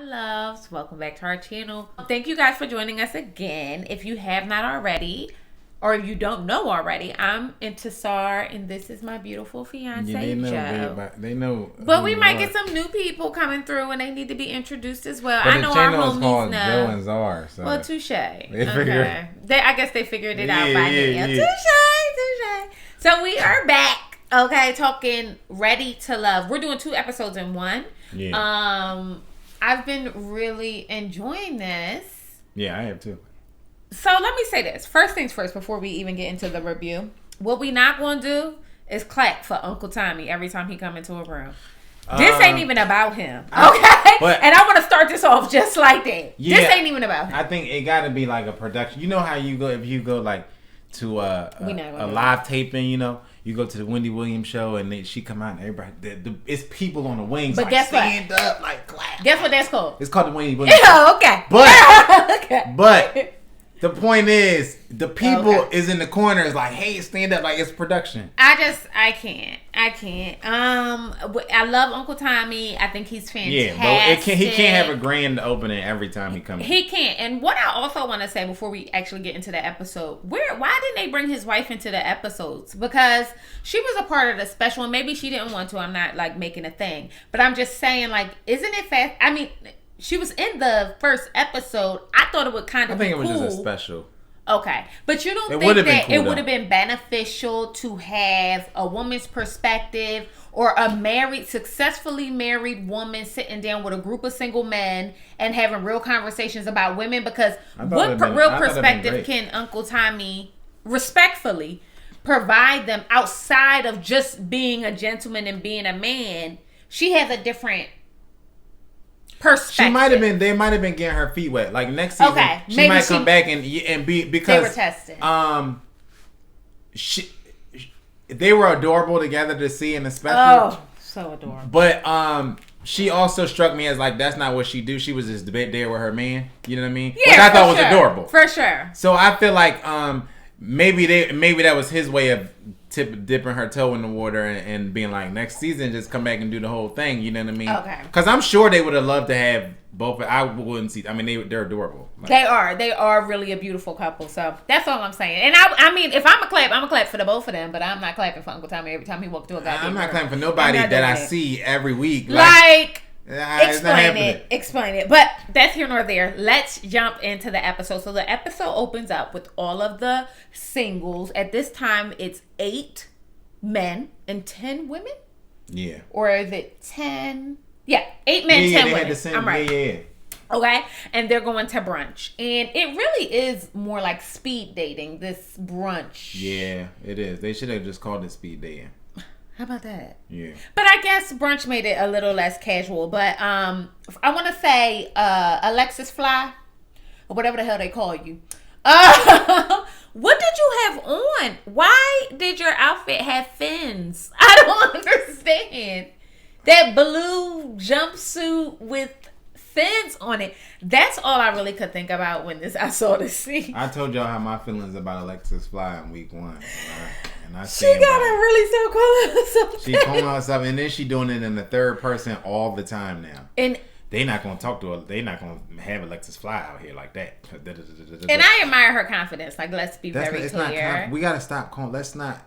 loves, welcome back to our channel. Thank you guys for joining us again. If you have not already, or if you don't know already, I'm Zar, and this is my beautiful fiance, Joe. They know. But we might get some new people coming through, and they need to be introduced as well. But I know the our channel is homies called know. Joe and Zar. So. Well, touche. I guess they figured it out by now. Yeah. Touche. So we are back. Okay, talking Ready to Love. We're doing 2 episodes in one. Yeah. I've been really enjoying this. Yeah, I have too. So let me say this. First things first, before we even get into the review. What we not going to do is clap for Uncle Tommy every time he come into a room. This ain't even about him. Okay? And I want to start this off just like that. Yeah, this ain't even about him. I think it got to be like a production. You know how you go, if you go like to a live taping, you know? You go to the Wendy Williams show and she come out and everybody, it's people on the wings. But like, guess stand up, like clap. Guess what that's called? It's called the Wendy Williams show. Oh, okay. But the point is, the people is in the corners like, hey, stand up, like it's production. I can't. I love Uncle Tommy. I think he's fantastic. Yeah, but he can't have a grand opening every time he comes. He can't. And what I also want to say before we actually get into the episode, why didn't they bring his wife into the episodes? Because she was a part of the special, and maybe she didn't want to. I'm not like making a thing, but I'm just saying, like, isn't it fast? I mean, she was in the first episode. I thought it would kind of be cool. I think it was just a special. Okay. But you don't think that it would have been beneficial to have a woman's perspective or a successfully married woman sitting down with a group of single men and having real conversations about women? Because what real perspective can Uncle Tommy respectfully provide them outside of just being a gentleman and being a man? She has a different perspective. They might have been getting her feet wet. Like next season, she might come back and be, because they were tested. They were adorable together to see in the special. Oh, so adorable. But she also struck me as like that's not what she do. She was just there with her man. You know what I mean? Yeah, which I thought was adorable. For sure. So I feel like maybe that was his way of dipping her toe in the water and being like, next season just come back and do the whole thing. You know what I mean? Okay. Because I'm sure they would have loved to have both. I wouldn't see. I mean, they're adorable. Like, they are really a beautiful couple. So that's all I'm saying. And I mean, if I'm a clap for the both of them. But I'm not clapping for Uncle Tommy every time he walked through a goddamn I'm not room. clapping for nobody that I see every week. Explain it. But that's here nor there. Let's jump into the episode. So the episode opens up with all of the singles. At this time, it's 8 men and 10 women. Yeah. Or is it 10? Yeah, 8 men, 10 women. I'm right. Yeah. Okay, and they're going to brunch, and it really is more like speed dating. This brunch. Yeah, it is. They should have just called it speed dating. How about that? Yeah. But I guess brunch made it a little less casual. But I want to say Alexis Fly, or whatever the hell they call you. What did you have on? Why did your outfit have fins? I don't understand. That blue jumpsuit with fins on it. That's all I really could think about when I saw this scene. I told y'all how my feelings about Alexis Fly in week 1. She gotta really start calling herself. She calling herself, and then she doing it in the third person all the time now. And they not gonna talk to her. They not gonna have Alexis Fly out here like that. And I admire her confidence. Like, let's be very clear. We gotta stop calling. Let's not.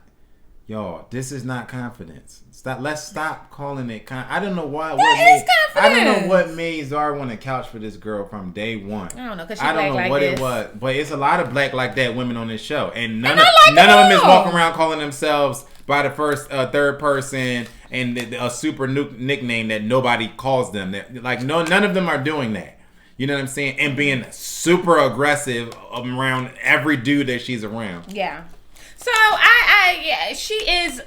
Y'all, this is not confidence. Let's stop calling it. I don't know why. I don't know what made Zar want to couch for this girl from day one. I don't know, because I don't know what it was, but it's a lot of black like that women on this show, and none of them is walking around calling themselves by the first, third person and a super nickname that nobody calls them. None of them are doing that. You know what I'm saying? And being super aggressive around every dude that she's around. Yeah. So she is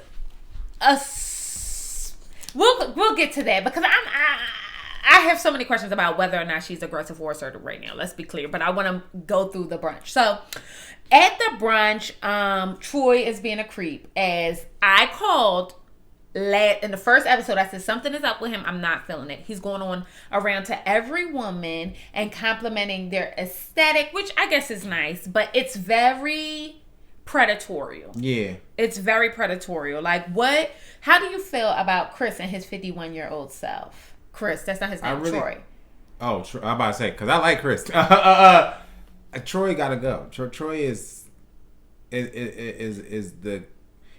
we'll get to that, because I have so many questions about whether or not she's aggressive or assertive right now. Let's be clear, but I want to go through the brunch. So at the brunch, Troy is being a creep, as I called in the first episode. I said something is up with him. I'm not feeling it. He's going on around to every woman and complimenting their aesthetic, which I guess is nice, but it's very predatorial. Yeah. It's very predatorial. Like, how do you feel about Chris and his 51-year-old self? Chris, that's not his name, Troy. Oh, I'm about to say, because I like Chris. Troy gotta go. Troy is the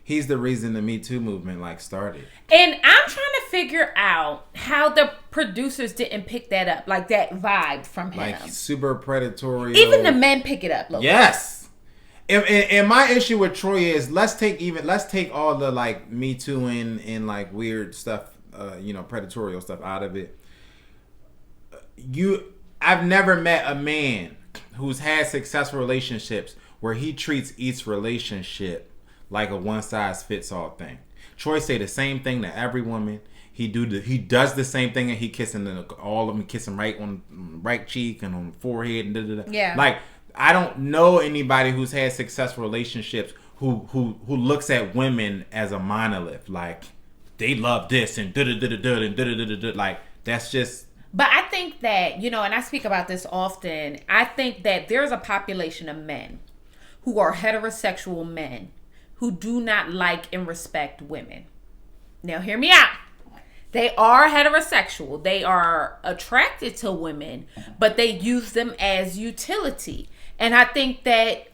he's the reason the Me Too movement like started. And I'm trying to figure out how the producers didn't pick that up, like that vibe from him. Like super predatory. Even the men pick it up. Yes. And my issue with Troy is let's take all the like Me Too and like weird stuff, predatorial stuff out of it. I've never met a man who's had successful relationships where he treats each relationship like a one size fits all thing. Troy say the same thing to every woman. He does the same thing, and he kissing all of them, kissing right on the right cheek and on the forehead and da-da-da. Yeah. Like I don't know anybody who's had successful relationships who looks at women as a monolith. Like they love this and da-da-da-da-da and da-da-da-da-da. Like that's just. But I think that, and I speak about this often, I think that there's a population of men who are heterosexual men who do not like and respect women. Now, hear me out. They are heterosexual. They are attracted to women, but they use them as utility. And I think that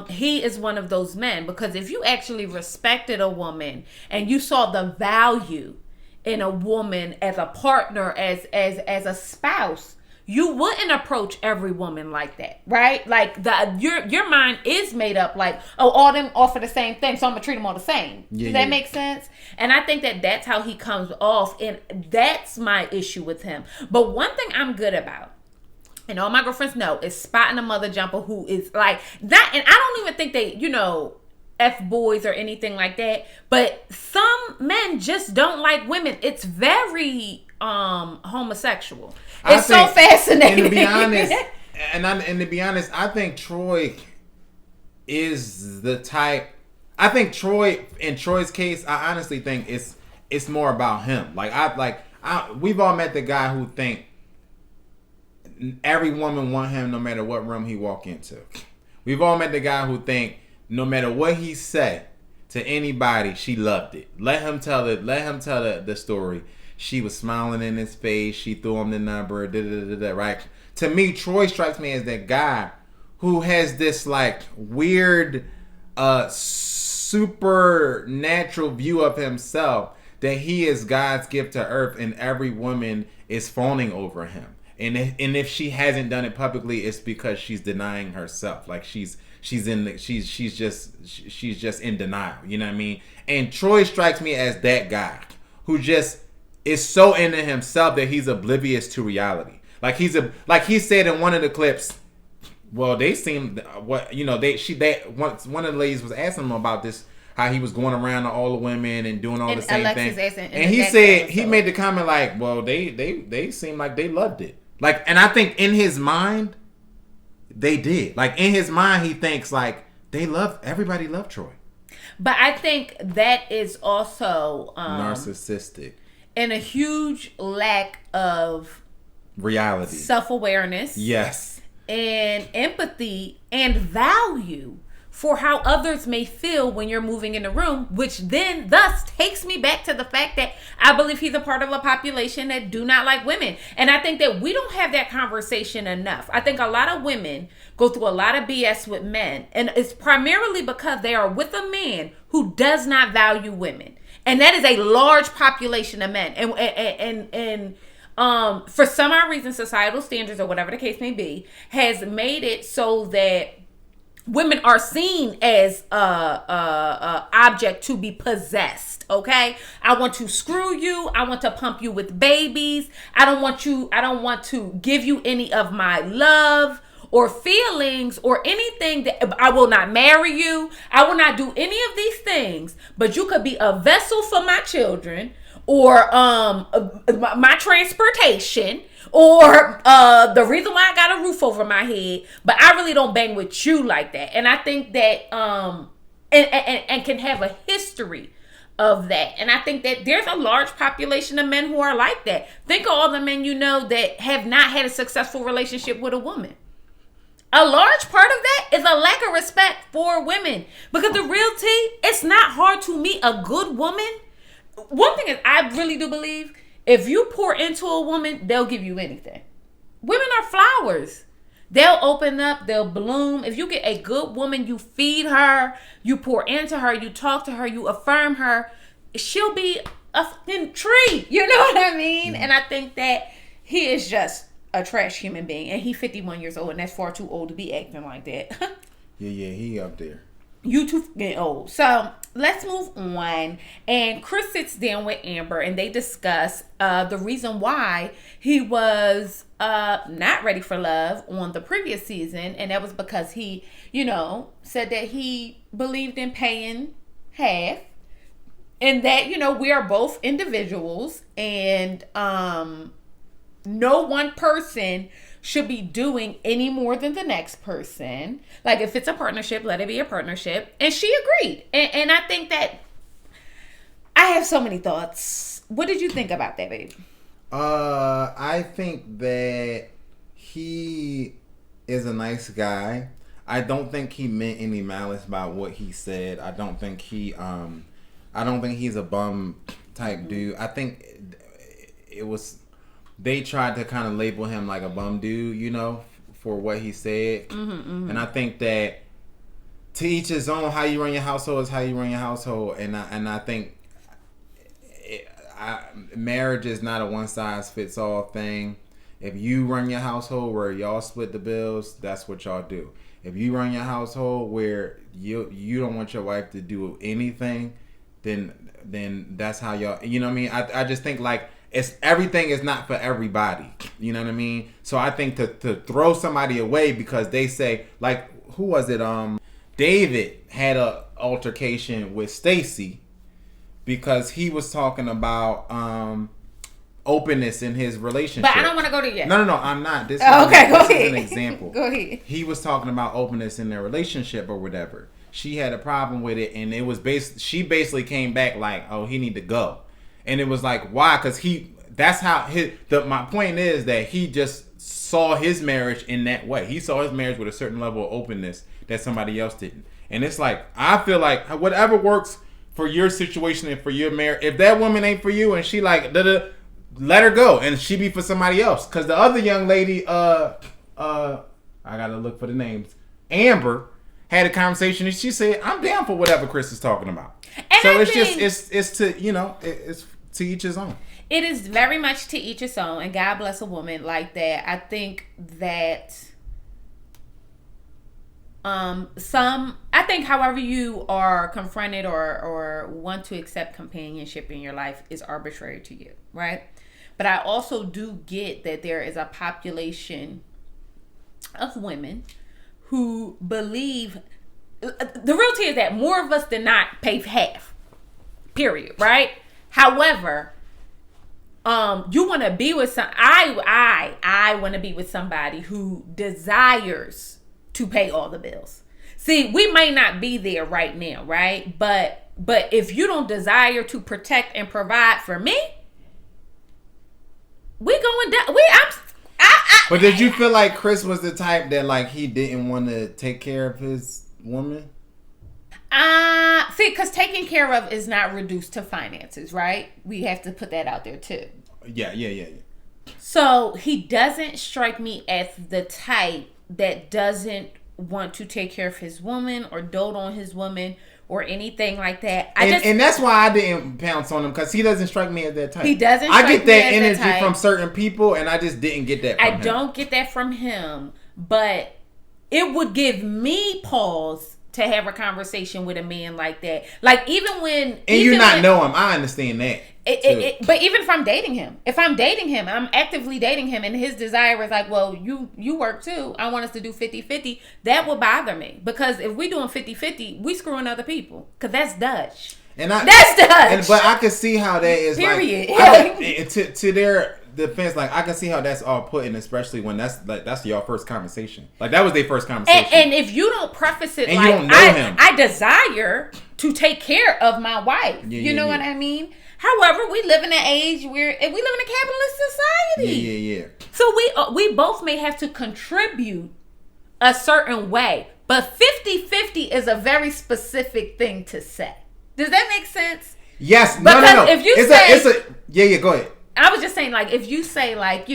he is one of those men, because if you actually respected a woman and you saw the value in a woman as a partner, as a spouse, you wouldn't approach every woman like that, right? Like your mind is made up like, oh, all them offer the same thing, so I'm gonna treat them all the same. Does that make sense? And I think that that's how he comes off, and that's my issue with him. But one thing I'm good about, and all my girlfriends know, is spotting a mother jumper who is like that. And I don't even think they, F-boys or anything like that. But some men just don't like women. It's very homosexual. It's so fascinating. And to be honest, I think Troy is the type. I think in Troy's case, I honestly think it's more about him. We've all met the guy who think every woman want him no matter what room he walk into. We've all met the guy who think no matter what he said to anybody, she loved it. Let him tell the story. She was smiling in his face. She threw him the number. Right? To me, Troy strikes me as that guy who has this like weird, supernatural view of himself that he is God's gift to earth, and every woman is fawning over him. And if she hasn't done it publicly, it's because she's denying herself. Like she's just in denial. You know what I mean? And Troy strikes me as that guy who just is so into himself that he's oblivious to reality. Like he said in one of the clips. Well, they seemed one of the ladies was asking him about this, how he was going around to all the women and doing all the same thing. And he said he made the comment like, well, they seemed like they loved it. Like, and I think in his mind, they did. Like in his mind, he thinks like everybody loved Troy. But I think that is also narcissistic and a huge lack of reality, self-awareness, yes, and empathy and value for how others may feel when you're moving in the room, which then thus takes me back to the fact that I believe he's a part of a population that do not like women. And I think that we don't have that conversation enough. I think a lot of women go through a lot of BS with men, and it's primarily because they are with a man who does not value women. And that is a large population of men. And for some odd reason, societal standards or whatever the case may be, has made it so that women are seen as a object to be possessed. Okay, I want to screw you. I want to pump you with babies. I don't want to give you any of my love or feelings or anything. That I will not marry you. I will not do any of these things. But you could be a vessel for my children, or my transportation, or the reason why I got a roof over my head, but I really don't bang with you like that. And I think that and can have a history of that. And I think that there's a large population of men who are like that. Think of all the men that have not had a successful relationship with a woman. A large part of that is a lack of respect for women, because the real tea, it's not hard to meet a good woman. One thing is, I really do believe, if you pour into a woman, they'll give you anything. Women are flowers. They'll open up, they'll bloom. If you get a good woman, you feed her, you pour into her, you talk to her, you affirm her, she'll be a fucking tree. You know what I mean? And I think that he is just a trash human being. And he's 51 years old, and that's far too old to be acting like that. Yeah, he up there. You too getting old. So let's move on. And Chris sits down with Amber and they discuss the reason why he was not ready for love on the previous season. And that was because he, said that he believed in paying half. And that, we are both individuals. And no one person should be doing any more than the next person. Like, if it's a partnership, let it be a partnership. And she agreed. And I think that I have so many thoughts. What did you think about that, babe? I think that he is a nice guy. I don't think he meant any malice about what he said. I don't think he's a bum type dude. I think it was, they tried to kind of label him like a bum dude, for what he said. And I think that to each his own. How you run your household is how you run your household. And I think marriage is not a one size fits all thing. If you run your household where y'all split the bills, that's what y'all do. If you run your household where you don't want your wife to do anything, then that's how y'all. You know what I mean? I just think like. Everything is not for everybody. You know what I mean? So I think to throw somebody away because they say, like, who was it? David had a altercation with Stacy because he was talking about openness in his relationship. But I don't want to go to yet. No, I'm not. This go is ahead. an example. Go ahead. He was talking about openness in their relationship or whatever. She had a problem with it, and it was she basically came back like, oh, he need to go. And it was like, why? Because my point is that he just saw his marriage in that way. He saw his marriage with a certain level of openness that somebody else didn't. And it's like, I feel like whatever works for your situation and for your marriage, if that woman ain't for you and she like, let her go and she be for somebody else. Because the other young lady, I gotta look for the names, Amber, had a conversation and she said, I'm down for whatever Chris is talking about. And so it's to each his own. It is very much to each his own, and God bless a woman like that. I think that however you are confronted or want to accept companionship in your life is arbitrary to you, right? But I also do get that there is a population of women who believe. The reality is that more of us than not pay half. Period. Right? However, you want to be with I want to be with somebody who desires to pay all the bills. See, we may not be there right now, right? But if you don't desire to protect and provide for me, we going down. But did you feel like Chris was the type that like he didn't want to take care of his woman? See, because taking care of is not reduced to finances, right? We have to put that out there too. Yeah. So he doesn't strike me as the type that doesn't want to take care of his woman or dote on his woman or anything like that. And that's why I didn't pounce on him, because he doesn't strike me as that type. He doesn't. I get that energy from certain people, and I just didn't get that from him. I don't get that from him, but it would give me pause to have a conversation with a man like that. Like, even when... And you know him. I understand that. But even if I'm dating him, I'm actively dating him, and his desire is like, well, you work too, I want us to do 50-50, that will bother me. Because if we doing 50-50, we screwing other people. Because that's Dutch. That's Dutch. But I can see how that is. Period. Like, to their defense, like, I can see how that's all put in, especially when that's your first conversation. Like, that was their first conversation. And if you don't preface it and like, you don't know him. I desire to take care of my wife. You know what I mean? However, we live in an age where we live in a capitalist society. Yeah. So we both may have to contribute a certain way, but 50-50 is a very specific thing to say. Does that make sense? Yes. Because no. If you go ahead. I was just saying, like, if you say, like,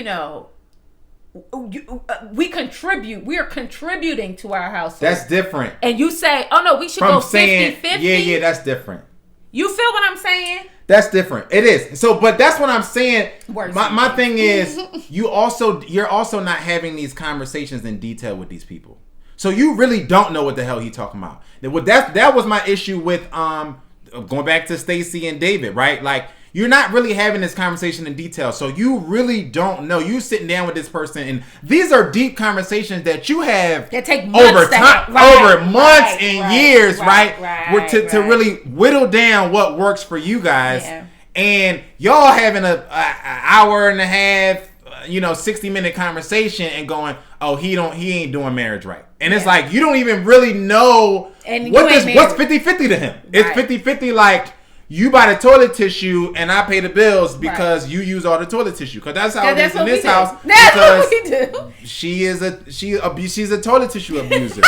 we contribute. We are contributing to our household. That's different. And you say, oh no, we should go 50-50. Yeah, that's different. You feel what I'm saying? That's different. It is. So, but that's what I'm saying. My thing is, you're also not having these conversations in detail with these people. So you really don't know what the hell he talking about. That was my issue with going back to Stacey and David, right? Like, you're not really having this conversation in detail. So you really don't know. You sitting down with this person, and these are deep conversations that you have that take months over time, over months and years, right? To really whittle down what works for you guys. Yeah. And y'all having an hour and a half, 60-minute conversation and going, oh, he ain't doing marriage right. And it's like, you don't even really know what's 50-50 to him. It's 50-50 like, you buy the toilet tissue and I pay the bills because you use all the toilet tissue. Because that's how it is in this house. That's what we do. She's a toilet tissue abuser.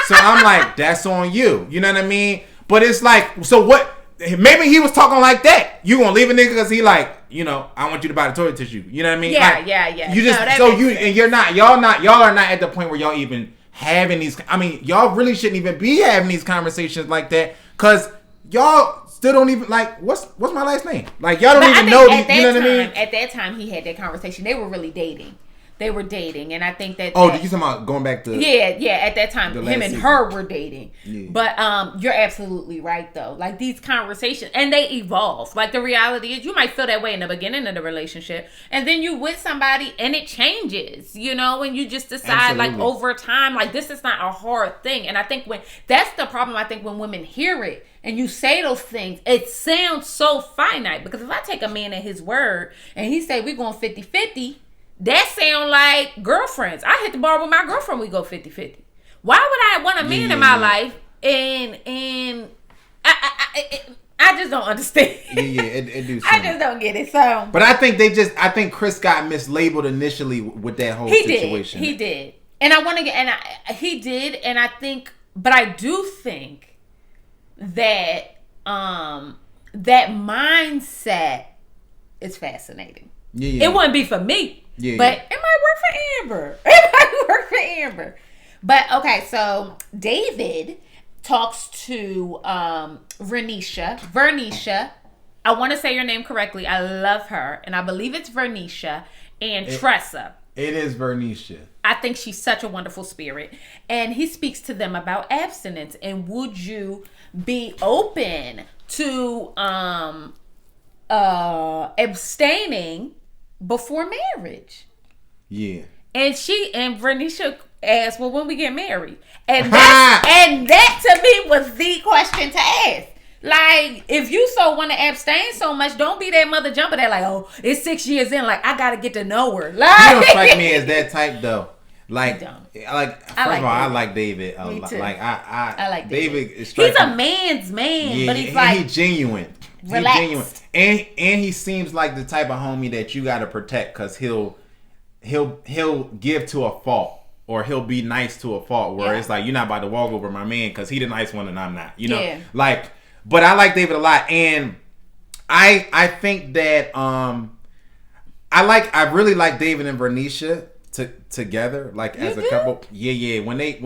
So I'm like, that's on you. You know what I mean? But it's like, so what? Maybe he was talking like that. You gonna leave a nigga because he like, I want you to buy the toilet tissue. You know what I mean? Yeah. You just y'all are not at the point where y'all even having these. I mean, y'all really shouldn't even be having these conversations like that because y'all still don't even like what's my last name? Like y'all don't even know. You know what I mean? At that time, he had that conversation. They were really dating. They were dating, and I think that. Oh, did you talking about going back to? Yeah. At that time, him and her were dating. Yeah. But you're absolutely right, though. Like these conversations, and they evolve. Like the reality is, you might feel that way in the beginning of the relationship, and then you with somebody, and it changes. And you just decide, like over time, like this is not a hard thing. And I think that's the problem. I think when women hear it. And you say those things, it sounds so finite. Because if I take a man at his word and he say we're going 50-50, that sound like girlfriends. I hit the bar with my girlfriend, we go 50-50. Why would I want a man in my life and I just don't understand. It do. I just don't get it. So, but I think Chris got mislabeled initially with that whole situation. He did. And I want to get, he did, and I think, but I do think that that mindset is fascinating. Yeah. It wouldn't be for me, but it might work for Amber. But okay, so David talks to Vernisha. I want to say your name correctly. I love her, and I believe it's Vernisha and Tressa. It is Vernisha. I think she's such a wonderful spirit. And he speaks to them about abstinence. And would you be open to abstaining before marriage? Yeah. And Vernisha asked, well, when we get married? And that to me was the question to ask. Like, if you so want to abstain so much, don't be that mother jumper that like, oh, it's 6 years in, like, I got to get to know her. Like, you don't strike me as that type, though. Like, first of all, I like David a lot. Like, I like David. He's a man's man, but he's like, he's genuine. Relaxed. He's genuine. And he seems like the type of homie that you got to protect because he'll give to a fault. Or he'll be nice to a fault where it's like, you're not about to walk over my man because he the nice one and I'm not. Like, but I like David a lot. And I think that I really like David and Vernisha together, like as a couple. Yeah. When they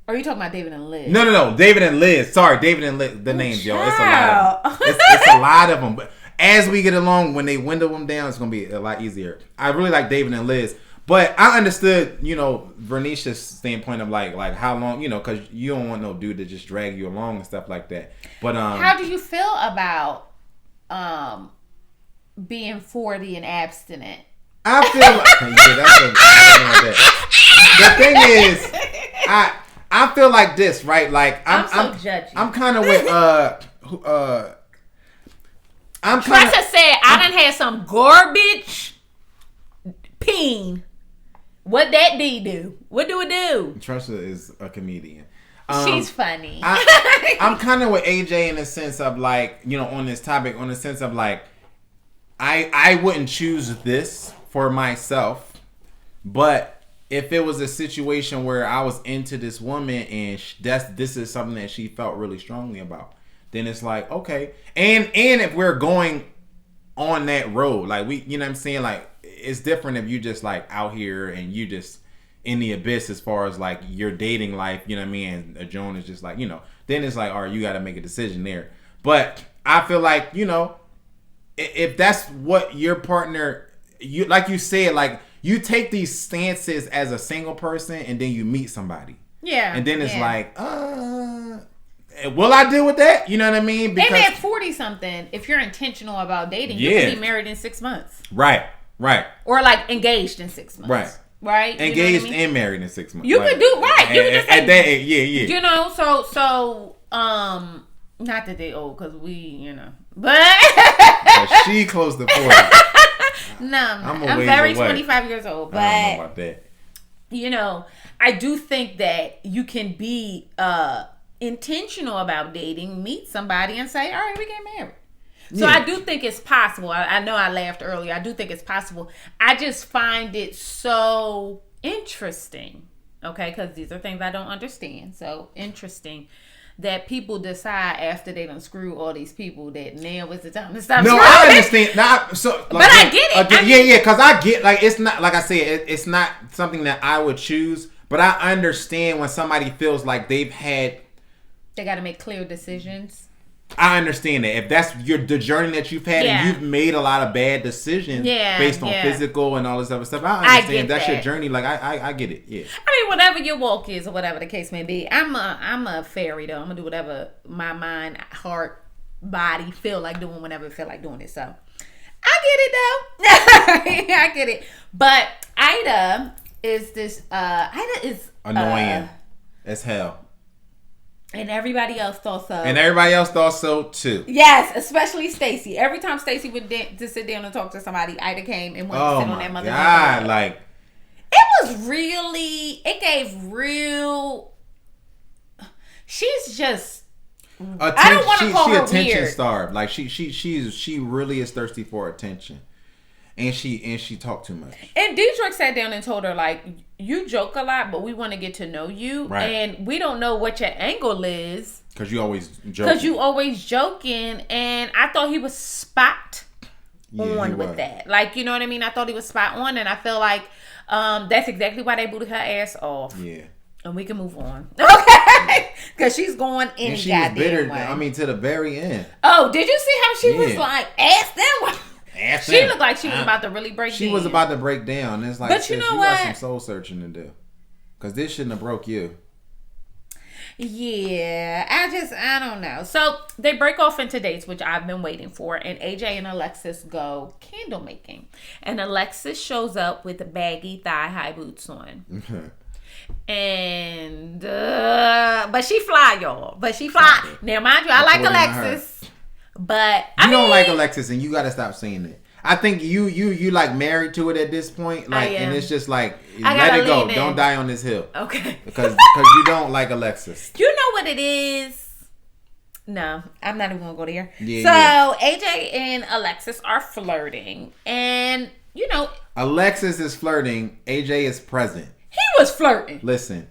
Are you talking about David and Liz? No. David and Liz. Sorry, David and Liz. The names, y'all. It's a lot of them. It's a lot of them. But as we get along, when they window them down, it's gonna be a lot easier. I really like David and Liz. But I understood, Vernisha's standpoint of like how long, because you don't want no dude to just drag you along and stuff like that. But how do you feel about being 40 and abstinent? I feel like the thing is, I feel like this, right? Like I'm so judgy. I'm kind of with Tressa said I done had some garbage peen. What that do? What do it do? Tressa is a comedian. She's funny. I'm kind of with AJ in the sense of like, on this topic, on the sense of like, I wouldn't choose this for myself, but if it was a situation where I was into this woman and this is something that she felt really strongly about, then it's like, okay. And if we're going on that road, like you know what I'm saying? Like, it's different if you just like out here and you just in the abyss as far as like your dating life, you know what I mean? And a Joan is just like, you know, then it's like, all right, you got to make a decision there. But I feel like, you know, if that's what your partner, you like you said, like you take these stances as a single person and then you meet somebody. Yeah. And then it's like, will I deal with that? You know what I mean? Because and at 40 something, if you're intentional about dating, you can be married in 6 months. Right. Or like engaged in 6 months. Right. Engaged and married in 6 months. You could do right. You could just at that age, yeah. You know, so not that they old because we, you know, but she close to 40. No, I'm very 25 years old, but I don't know about that. You know, I do think that you can be intentional about dating, meet somebody, and say, all right, we get married. So I do think it's possible. I know I laughed earlier. I do think it's possible. I just find it so interesting, okay, because these are things I don't understand. So interesting that people decide after they done screw all these people that now is the time to stop. No, screwing. I understand. But I get it. Because I get, like, it's not, like I said, it's not something that I would choose. But I understand when somebody feels like they got to make clear decisions. I understand that if that's the journey that you've had and you've made a lot of bad decisions based on physical and all this other stuff. I understand that's your journey. Like I get it. Yeah. I mean, whatever your walk is or whatever the case may be, I'm a fairy though. I'm gonna do whatever my mind, heart, body feel like doing whenever I feel like doing it. So I get it though. I get it. But Ida is annoying as hell. And everybody else thought so. And everybody else thought so too. Yes, especially Stacy. Every time Stacy would to sit down and talk to somebody, Ida came and wanted to sit on that mother's God, like it was really. It gave real. She's just. I don't want to call her attention weird. Starved. Like she really is thirsty for attention. And she talked too much. And Dietrich sat down and told her, like, you joke a lot, but we want to get to know you. Right. And we don't know what your angle is. Because you always joking. And I thought he was spot on with that. Like, you know what I mean? I thought he was spot on. And I feel like that's exactly why they booted her ass off. Yeah. And we can move on. Okay? Because she's going in she was bitter, way. I mean, to the very end. Oh, did you see how she was like, ask them? She looked like she was about to really break down. She was about to break down. It's like, but you know what? Got some soul searching to do. Because this shouldn't have broke you. Yeah. I don't know. So, they break off into dates, which I've been waiting for. And AJ and Alexis go candle making. And Alexis shows up with the baggy thigh-high boots on. And, but she fly, y'all. Now, mind you, I like Alexis. But you don't like Alexis, and you got to stop saying it. I think you like married to it at this point, like, and it's just like let it go. Don't die on this hill, okay? Because you don't like Alexis. You know what it is? No, I'm not even gonna go there. Yeah, AJ and Alexis are flirting, and you know Alexis is flirting. AJ is present. He was flirting. Listen,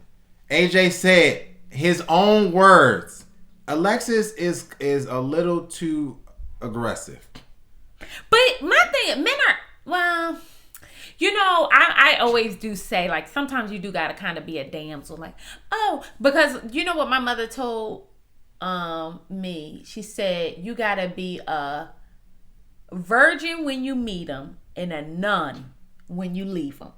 AJ said his own words. Alexis is a little too aggressive. But my thing, men are, well, you know, I always do say, like, sometimes you do got to kind of be a damsel. Like, oh, because you know what my mother told me? She said, you got to be a virgin when you meet them and a nun when you leave them.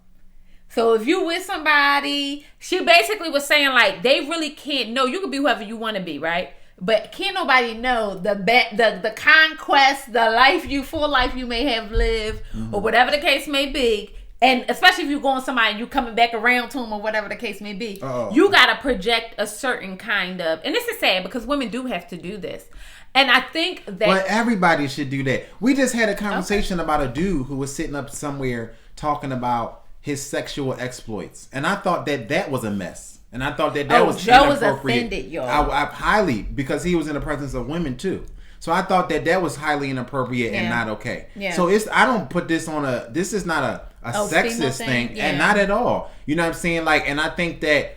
So if you with somebody, she basically was saying, like, they really can't know. You can be whoever you want to be, right? But can't nobody know the conquest, the full life you may have lived, or whatever the case may be. And especially if you're going somebody and you coming back around to them or whatever the case may be. You got to project a certain kind of, and this is sad because women do have to do this. And I think that. Well, everybody should do that. We just had a conversation about a dude who was sitting up somewhere talking about his sexual exploits. And I thought that was a mess. And I thought that was Joe inappropriate. was offended, y'all. I highly, because he was in the presence of women too. So I thought that was highly inappropriate and not okay. Yeah. So I don't put this on this is not a sexist thing and not at all. You know what I'm saying? Like, and I think that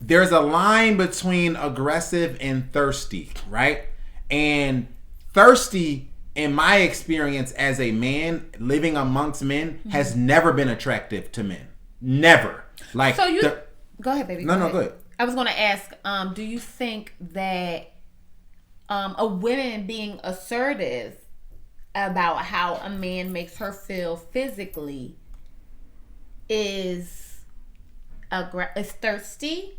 there's a line between aggressive and thirsty, right? And thirsty in my experience as a man living amongst men has never been attractive to men. Never. Like, so you go ahead, baby. No, go ahead. I was going to ask, do you think that a woman being assertive about how a man makes her feel physically is thirsty?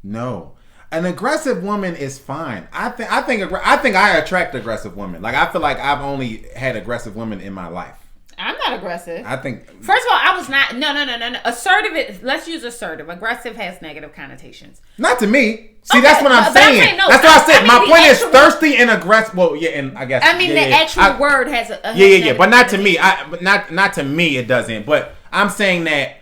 No. An aggressive woman is fine. I think I attract aggressive women. Like, I feel like I've only had aggressive women in my life. I'm not aggressive. I think. First of all, I was not. No. Assertive. Let's use assertive. Aggressive has negative connotations. Not to me. See, that's what I'm saying. That's what I said. My point is thirsty and aggressive. Well, yeah, and I guess. I mean, the actual word has a. Yeah. But not to me. But not to me. It doesn't. But I'm saying that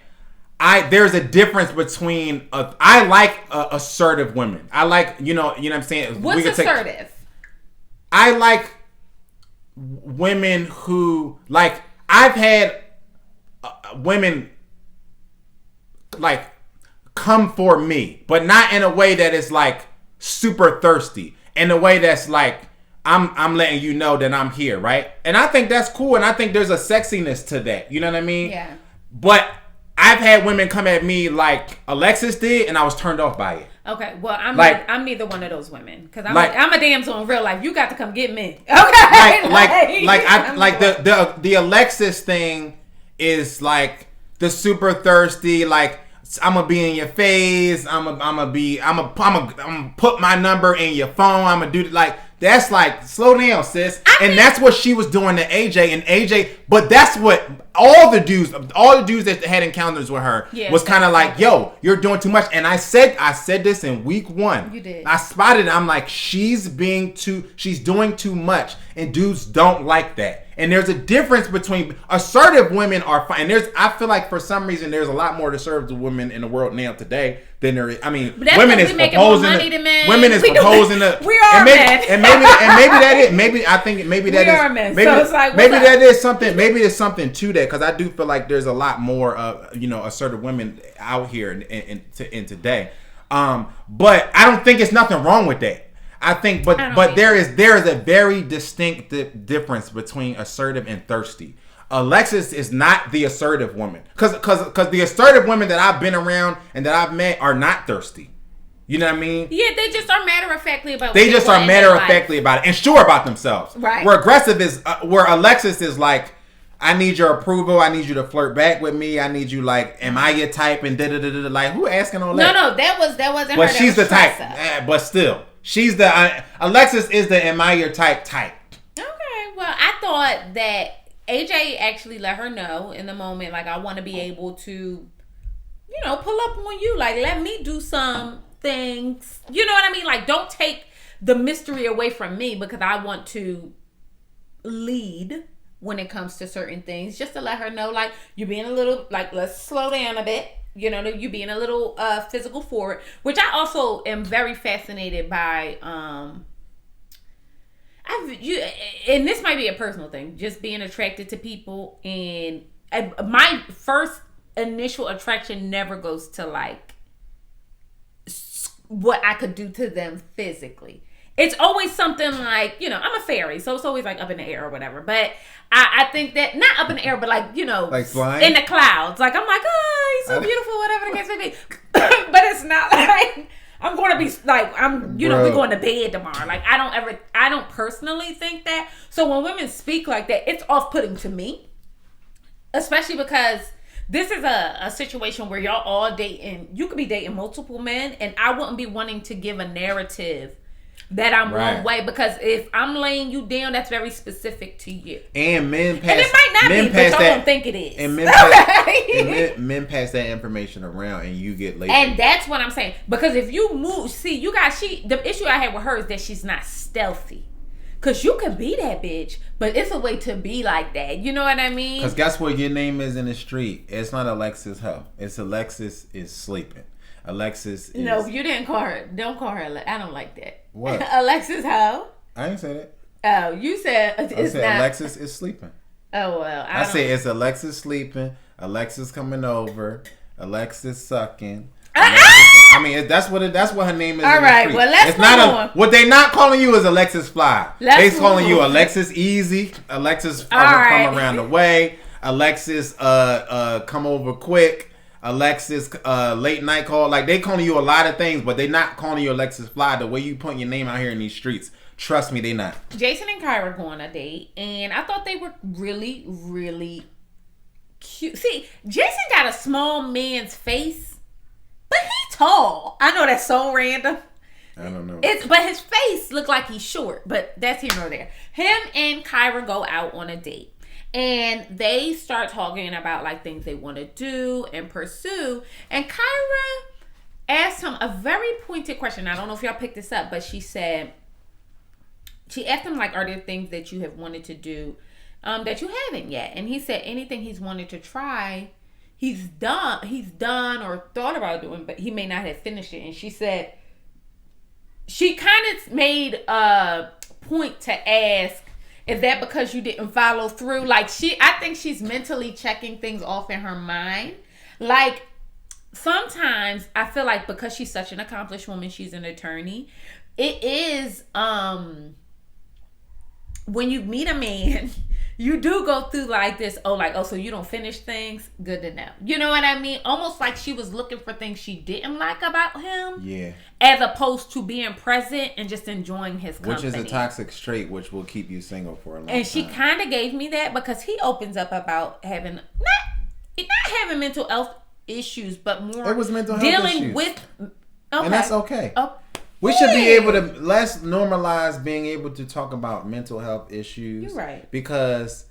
there's a difference between. I like assertive women. I like you know what I'm saying. What's assertive? I like women who like. I've had women like come for me, but not in a way that is like super thirsty. In a way that's like I'm letting you know that I'm here, right? And I think that's cool, and I think there's a sexiness to that. You know what I mean? Yeah. But I've had women come at me like Alexis did, and I was turned off by it. Okay, well, I'm neither one of those women because I'm a damsel in real life. You got to come get me. Okay, the Alexis thing is like the super thirsty. Like, I'm gonna be in your face. I'm gonna put my number in your phone. I'm gonna do like. That's like, slow down, sis. That's what she was doing to AJ. But that's what all the dudes that had encounters with her was kind of like, yo, you're doing too much. And I said this in week 1. You did. I spotted it. I'm like, she's doing too much. And dudes don't like that. And there's a difference between assertive women are fine. I feel like for some reason there's a lot more assertive women in the world now today than there is. I mean, women is proposing. Women is proposing. We are men. And maybe that is. Maybe I think maybe that is. Maybe, so it's like, maybe that is something. Maybe there's something to that because I do feel like there's a lot more assertive women out here in today. But I don't think it's nothing wrong with that. I think, but there is a very distinct difference between assertive and thirsty. Alexis is not the assertive woman, because the assertive women that I've been around and that I've met are not thirsty. You know what I mean? Yeah, they just are matter-of-factly about. They just are matter-of-factly about it and sure about themselves. Right. Where aggressive is, where Alexis is like, I need your approval. I need you to flirt back with me. I need you like, am I your type? And da-da-da-da-da. Like, who asking all that? No, that wasn't but her. She's the type. But still. She's the Alexis is the am I your type. Okay, well, I thought that AJ actually let her know in the moment, like, I want to be able to, pull up on you. Like, let me do some things. You know what I mean? Like, don't take the mystery away from me because I want to lead when it comes to certain things. Just to let her know, like, you're being a little, like, let's slow down a bit. You being a little physical forward, which I also am very fascinated by. And this might be a personal thing, just being attracted to people. And my first initial attraction never goes to like what I could do to them physically. It's always something like, I'm a fairy, so it's always like up in the air or whatever. But I think that, not up in the air, but like, like flying? In the clouds. Like, I'm like, oh, he's so beautiful, whatever the case may be. But it's not like, I'm going to be like, we're going to bed tomorrow. Like, I don't personally think that. So when women speak like that, it's off-putting to me. Especially because this is a situation where y'all all dating, you could be dating multiple men, and I wouldn't be wanting to give a narrative that I'm one way, because if I'm laying you down, that's very specific to you. And men pass, and it might not be, but y'all don't think it is. And men pass that information around, and you get laid. And that's what I'm saying. Because if you move, see, the issue I have with her is that she's not stealthy. Because you could be that bitch, but it's a way to be like that. You know what I mean? Because guess what your name is in the street? It's not Alexis Ho. It's Alexis is sleeping. Alexis is... No, you didn't call her. Don't call her. I don't like that. What? Alexis Ho? I didn't say that. Oh, you said it's not... Alexis is sleeping. Oh, well. I said it's Alexis sleeping. Alexis coming over. Alexis sucking. I mean, that's what her name is. All right, well, let's move on. What they not calling you is Alexis Fly. They calling you Alexis Easy. Alexis come around the way. Alexis come over quick. Alexis late night call. Like, they calling you a lot of things, but they not calling you Alexis Fly the way you putting your name out here in these streets. Trust me, they not. Jason and Kyra go on a date, and I thought they were really, really cute. See, Jason got a small man's face, but he tall. I know that's so random. I don't know. But his face looked like he's short, but that's here nor there. Him and Kyra go out on a date, and they start talking about like things they want to do and pursue. And Kyra asked him a very pointed question. I don't know if y'all picked this up, but she asked him, like, are there things that you have wanted to do that you haven't yet? And he said anything he's wanted to try, he's done or thought about doing, but he may not have finished it. And she said, she kind of made a point to ask, is that because you didn't follow through? Like, I think she's mentally checking things off in her mind. Like, sometimes I feel like because she's such an accomplished woman, she's an attorney, it is, when you meet a man, you do go through like this, so you don't finish things? Good to know. You know what I mean? Almost like she was looking for things she didn't like about him. Yeah. As opposed to being present and just enjoying his company. Which is a toxic trait, which will keep you single for a long time. And she kind of gave me that because he opens up about having, not having mental health issues, but more it was mental health dealing issues. with, okay. And that's okay. Oh, we should be able to less normalize being able to talk about mental health issues. You're right. Because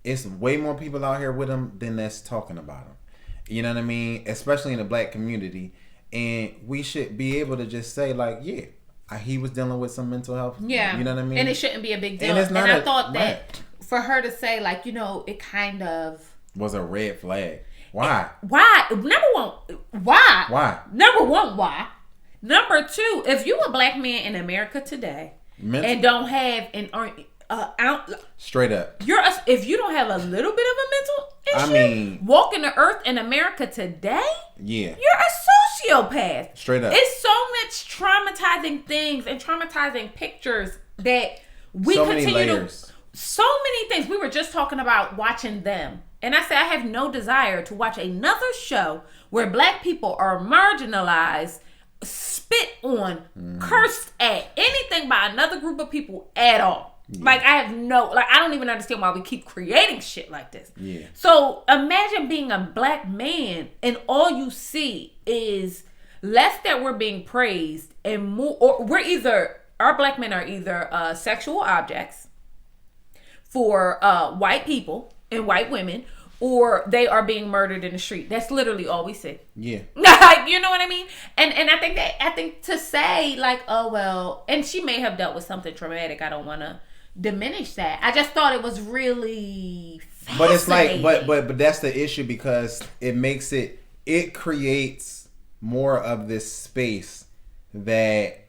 it's way more people out here with them than that's talking about them. You know what I mean? Especially in the black community. And we should be able to just say, like, yeah, he was dealing with some mental health. Yeah. You know what I mean? And it shouldn't be a big deal. And, it's not I thought that for her to say, like, it kind of was a red flag. Why? Why? Number one, why? Why? Number one, why? Number two, if you a black man in America today and don't have straight up, if you don't have a little bit of a mental issue, I mean, walking the earth in America today, yeah, you're a sociopath. Straight up, it's so much traumatizing things and traumatizing pictures that we continue to. So many things. We were just talking about watching Them. And I said, I have no desire to watch another show where black people are marginalized, spit on, cursed at, anything by another group of people at all. Yeah. Like, I don't even understand why we keep creating shit like this. Yeah. So imagine being a black man and all you see is less that we're being praised and more, or our black men are either sexual objects for white people and white women, or they are being murdered in the street. That's literally all we see. Yeah. You know what I mean? And I think to say, like, oh well, and she may have dealt with something traumatic. I don't want to diminish that. I just thought it was really fascinating. But it's like, but that's the issue, because it creates more of this space that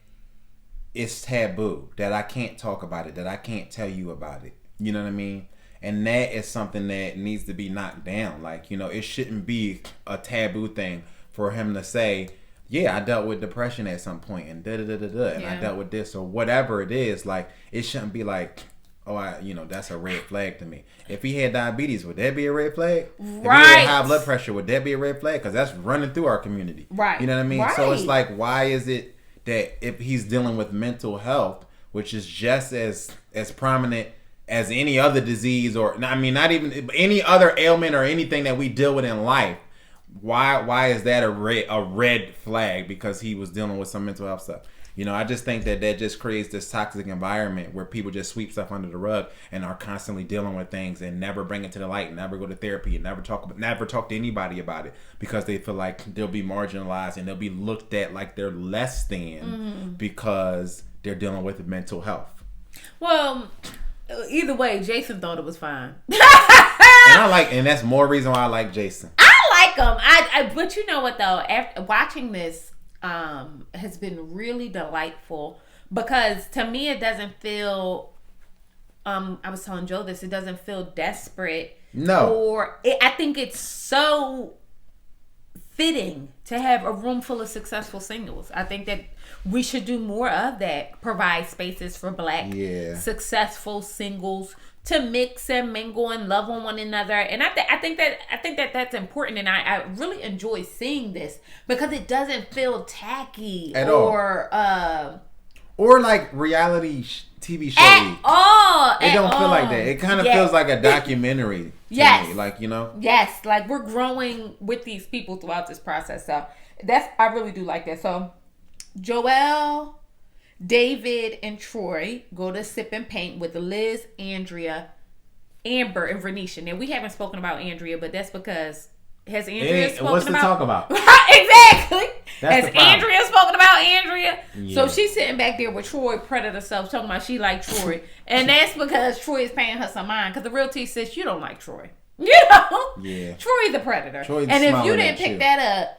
is taboo, that I can't talk about it, that I can't tell you about it. You know what I mean? And that is something that needs to be knocked down. Like, it shouldn't be a taboo thing for him to say, yeah, I dealt with depression at some point and and I dealt with this or whatever it is. Like, it shouldn't be like, oh, that's a red flag to me. If he had diabetes, would that be a red flag? Right. If he had high blood pressure, would that be a red flag? Because that's running through our community. Right. You know what I mean? Right. So it's like, why is it that if he's dealing with mental health, which is just as prominent as any other disease, or not even any other ailment or anything that we deal with in life, why is that a red flag? Because he was dealing with some mental health stuff. I just think that just creates this toxic environment where people just sweep stuff under the rug and are constantly dealing with things and never bring it to the light, never go to therapy, and never talk to anybody about it, because they feel like they'll be marginalized and they'll be looked at like they're less than because they're dealing with mental health. Well, either way, Jason thought it was fine. And that's more reason why I like Jason. I like him. But you know what though? After watching this, has been really delightful, because to me it doesn't feel. I was telling Joe this. It doesn't feel desperate. No. I think it's so fitting to have a room full of successful singles. I think that we should do more of that. Provide spaces for Black successful singles to mix and mingle and love on one another. And I think that that's important. And I really enjoy seeing this because it doesn't feel tacky at or like reality TV show at all. It don't feel like that. It kind of feels like a documentary to me. Like, you know? Yes. Like we're growing with these people throughout this process. So I really do like that. So Joelle, David, and Troy go to Sip and Paint with Liz, Andrea, Amber, and Vernisha. Now we haven't spoken about Andrea, but that's because has Andrea spoken what's about? to talk about? Exactly. That's has Andrea spoken about Andrea? Yeah. So she's sitting back there with Troy, predator self, talking about she like Troy, and that's because Troy is paying her some mind. Because the real T says you don't like Troy. You know? Yeah. Troy's the predator. Troy's and if you smiling didn't at pick you. that up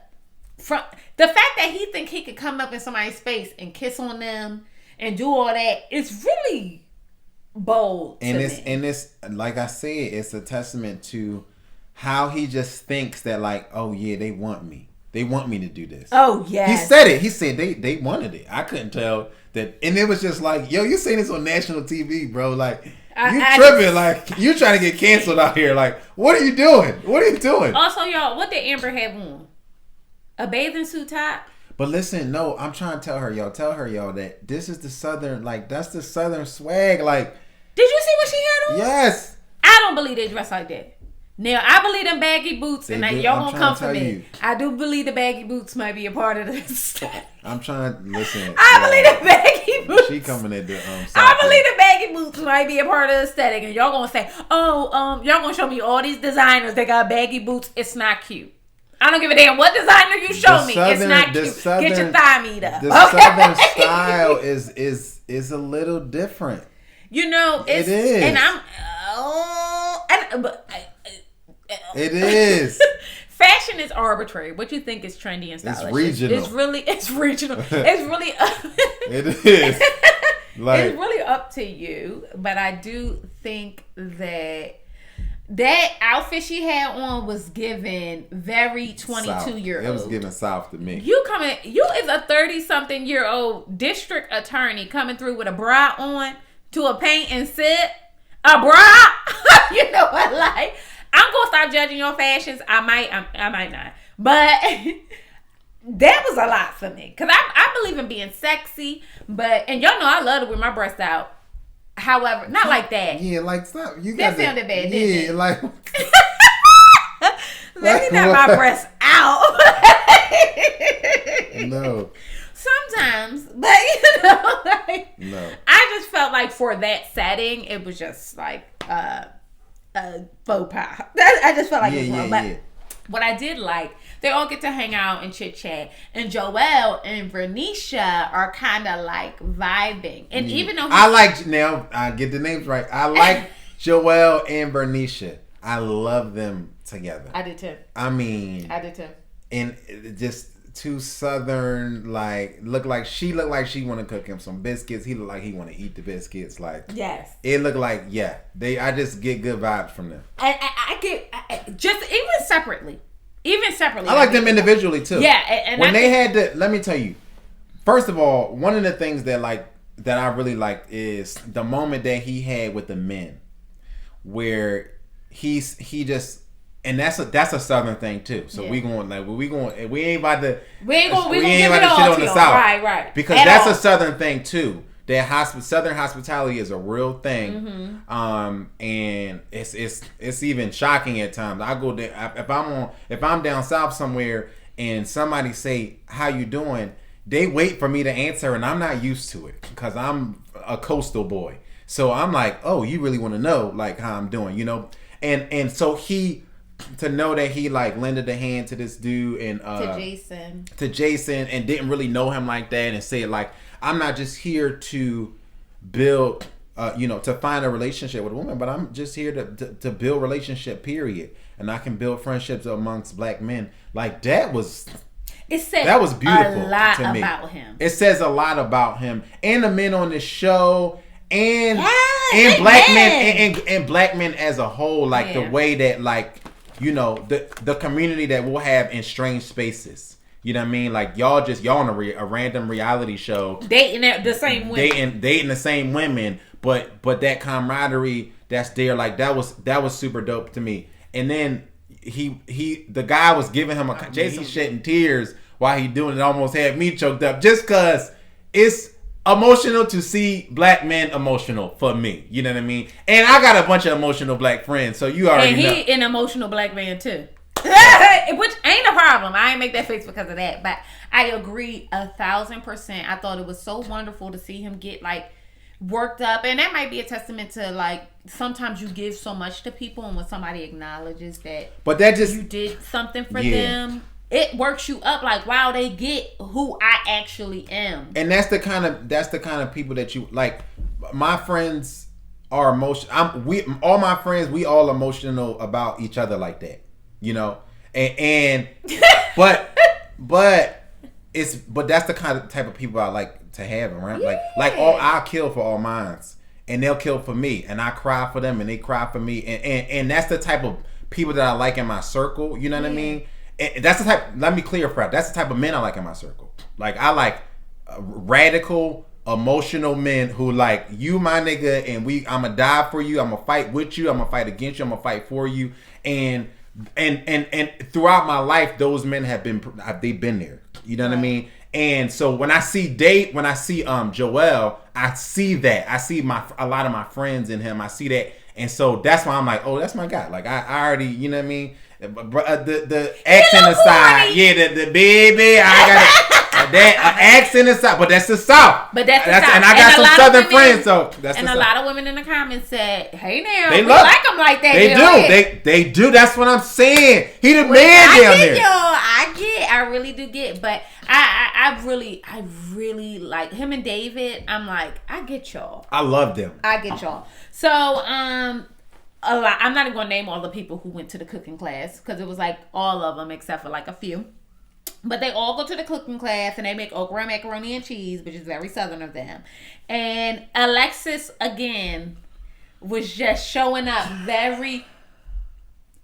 from the fact that he think he could come up in somebody's face and kiss on them and do all that, it's really bold. And it's like I said, it's a testament to how he just thinks that, like, oh yeah, they want me. They want me to do this. Oh yeah. He said it. He said they wanted it. I couldn't tell that, and it was just like, yo, you saying this on national TV, bro? Like, you tripping? Like, you trying to get canceled out here? Like, what are you doing? What are you doing? Also, y'all, what did Amber have on? A bathing suit top? But listen, no, I'm trying to tell her, y'all, that this is the Southern, like, that's the Southern swag. Like, did you see what she had on? Yes. I don't believe they dress like that. Now, I believe them baggy boots, and y'all gonna come for me. I do believe the baggy boots might be a part of this. I'm trying to listen. I believe the baggy boots. She coming at the I believe the baggy boots might be a part of the aesthetic, and y'all gonna say, y'all gonna show me all these designers that got baggy boots. It's not cute. I don't give a damn what designer you show me. It's not cute. Get your thigh meat up. The Southern style is a little different. You know, it is, and it is. Fashion is arbitrary. What you think is trendy and stylish. It's regional. It's regional. It's really it is. Like, it's really up to you. But I do think that outfit she had on was given very 22-year-old. It was giving South to me. You is a 30-something-year-old district attorney coming through with a bra on to a paint and sip. A bra? You know what? Like, I'm gonna stop judging your fashions. I might not. But that was a lot for me. Cause I believe in being sexy, and y'all know I love to wear my breasts out. However, not like that. Yeah, like stop. That sounded bad, didn't it? Yeah, like let me not my breasts out. No. Sometimes, but you know, like, no. I just felt like for that setting, it was just like a faux pas. I just felt like it was wrong. But what I did like, they all get to hang out and chit chat, and Joelle and Vernisha are kind of like vibing. And even though I get the names right. I like Joelle and Vernisha. I love them together. I did too. I mean, I did too. And just too Southern, like look like she want to cook him some biscuits. He look like he want to eat the biscuits. Like, yes, it looked like I just get good vibes from them. I get just even separately. I like them individually too. Yeah, and when they had to, let me tell you. First of all, one of the things that I really liked is the moment that he had with the men, where he just. And that's a Southern thing too. So we ain't about to give it all shit on the South, right? Because that's a Southern thing too. That Southern hospitality is a real thing, and it's even shocking at times. I go there if I'm down south somewhere and somebody say how you doing, they wait for me to answer, and I'm not used to it because I'm a coastal boy. So I'm like, oh, you really want to know like how I'm doing, you know? And so to know that he like lended a hand to this dude and to Jason and didn't really know him like that and said like, I'm not just here to build to find a relationship with a woman, but I'm just here to build relationship, period. And I can build friendships amongst black men. Like that was beautiful a lot to me. About him. It says a lot about him and the men on the show and black men and black men as a whole. Like the way that like the community that we'll have in strange spaces. You know what I mean? Like y'all on a random reality show, dating the same women, dating the same women, but that camaraderie that's there, like that was super dope to me. And then the guy was giving him Jason shedding tears while he doing it, almost had me choked up just because it's emotional to see black men emotional for me. You know what I mean? And I got a bunch of emotional black friends, so you already know. And he an emotional black man too. Which ain't a problem. I ain't make that face because of that. But I agree 1,000%. I thought it was so wonderful to see him get like worked up. And that might be a testament to like sometimes you give so much to people, and when somebody acknowledges that you did something for them, it works you up like, wow, they get who I actually am. And that's the kind of people that you like. My friends are emotional. All my friends, we all emotional about each other like that. You know, and but that's the kind of type of people I like to have around. Like I'll kill for all mines, and they'll kill for me, and I cry for them, and they cry for me, and that's the type of people that I like in my circle. You know what I mean? And that's the type. Let me clarify. That's the type of men I like in my circle. Like I like radical, emotional men who like you, my nigga, and I'ma die for you. I'ma fight with you. I'ma fight against you. I'ma fight for you, and throughout my life, those men they've been there. You know what I mean? And so when I see Joel, I see that. I see a lot of my friends in him. I see that, and so that's why I'm like, oh, that's my guy. Like I already, you know what I mean? The accent aside, the baby, I got that accent aside, but that's the South. But that's the South. And I got some Southern friends, so that's and the a South. lot of women in the comments said, "Hey, now they like them like that." They do. They do. That's what I'm saying. He the man down there. I really do get, but I really like him and David. I'm like, I get y'all. I love them. I get y'all. So a lot. I'm not even gonna name all the people who went to the cooking class because it was like all of them except for like a few. But they all go to the cooking class and they make okra, macaroni, and cheese, which is very Southern of them. And Alexis again was just showing up very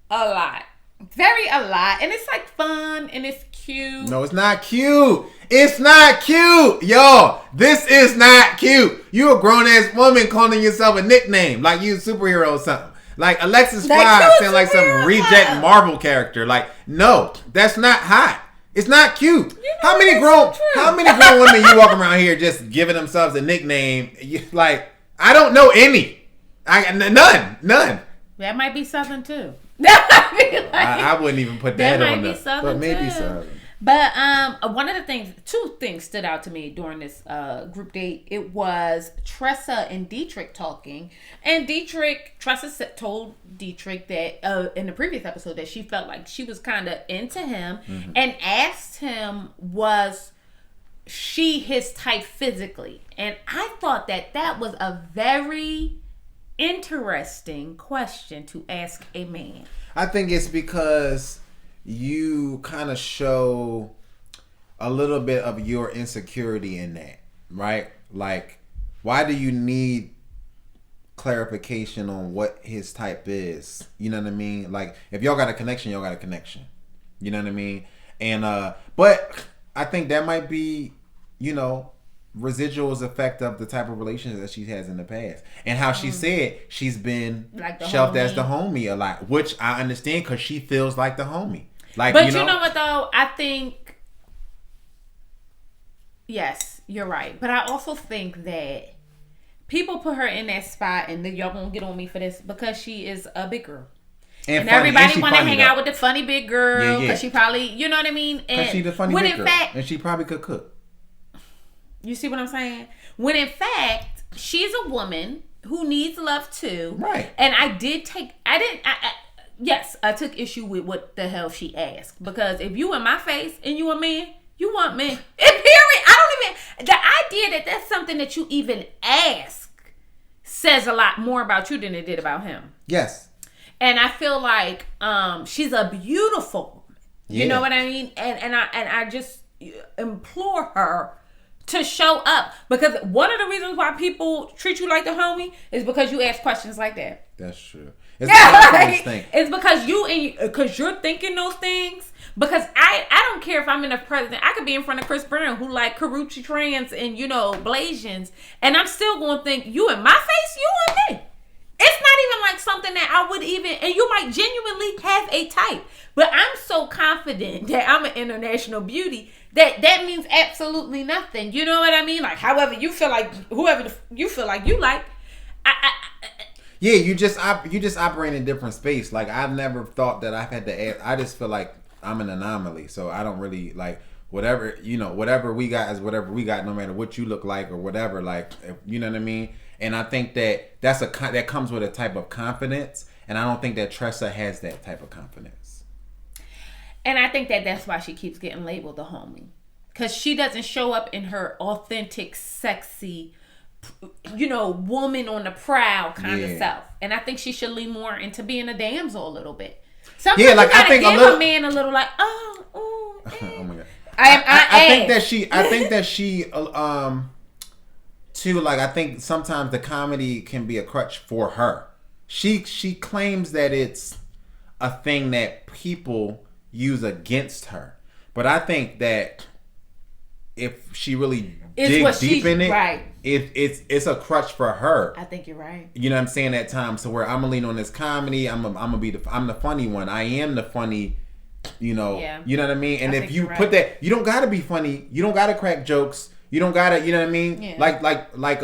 a lot, and it's like fun and it's cute. No, it's not cute. It's not cute, y'all. This is not cute. You a grown ass woman calling yourself a nickname like you a superhero or something. Like Alexis Fly sound like some reject Marvel character. Like, no, that's not hot. It's not cute. How many grown women you walk around here just giving themselves a nickname? Like, I don't know any. None. That might be Southern too. I wouldn't even put that on there. But maybe Southern. But one of the things, two things stood out to me during this group date. It was Tressa and Dietrich talking, and Tressa told Dietrich that in the previous episode that she felt like she was kind of into him, and asked him, was she his type physically? And I thought that was a very interesting question to ask a man. I think it's because you kind of show a little bit of your insecurity in that, right? Like, why do you need clarification on what his type is? You know what I mean? Like, if y'all got a connection, y'all got a connection. You know what I mean? And but I think that might be, residuals effect of the type of relationship that she has in the past, and how she said she's been like shelved as the homie a lot, which I understand because she feels like the homie. Like, but you know what though? I think, yes, you're right. But I also think that people put her in that spot, and y'all gonna get on me for this because she is a big girl. And everybody want to hang out with the funny big girl because she probably, you know what I mean? Because she's the funny big girl. And she probably could cook. You see what I'm saying? When in fact, she's a woman who needs love too. Right. And I took issue with what the hell she asked. Because if you in my face and you a man, you want me. And period. The idea that that's something that you even ask says a lot more about you than it did about him. Yes. And I feel like she's a beautiful woman. You know what I mean? And I just implore her to show up, because one of the reasons why people treat you like the homie is because you ask questions like that. That's true. It's the confidence thing. It's because you're thinking those things. Because I don't care if I'm in a president. I could be in front of Chris Brown who like Karrueche trans and Blasians, and I'm still going to think you in my face, you in me. It's not even like something that I would even, and you might genuinely have a type. But I'm so confident that I'm an international beauty that means absolutely nothing. You know what I mean? Like, however you feel like, whoever you feel like you like. Yeah, you just operate in a different space. Like, I've never thought that I've had to add. I just feel like I'm an anomaly. So I don't really like whatever we got is whatever we got, no matter what you look like or whatever. Like, you know what I mean? And I think that that comes with a type of confidence, and I don't think that Tressa has that type of confidence. And I think that that's why she keeps getting labeled the homie, because she doesn't show up in her authentic, sexy, woman on the prowl kind of self. And I think she should lean more into being a damsel a little bit. Sometimes you gotta give a man a little like, oh my god. I think that she too, like, I think sometimes the comedy can be a crutch for her. She claims that it's a thing that people use against her, but I think that if she really digs deep in it, right, it's a crutch for her. I think you're right. You know what I'm saying? At times, so where I'm gonna lean on this comedy, I'm the funny one. I am the funny. Yeah. You know what I mean? And if you put that, you don't gotta be funny. You don't gotta crack jokes. You don't gotta, you know what I mean? Yeah. Like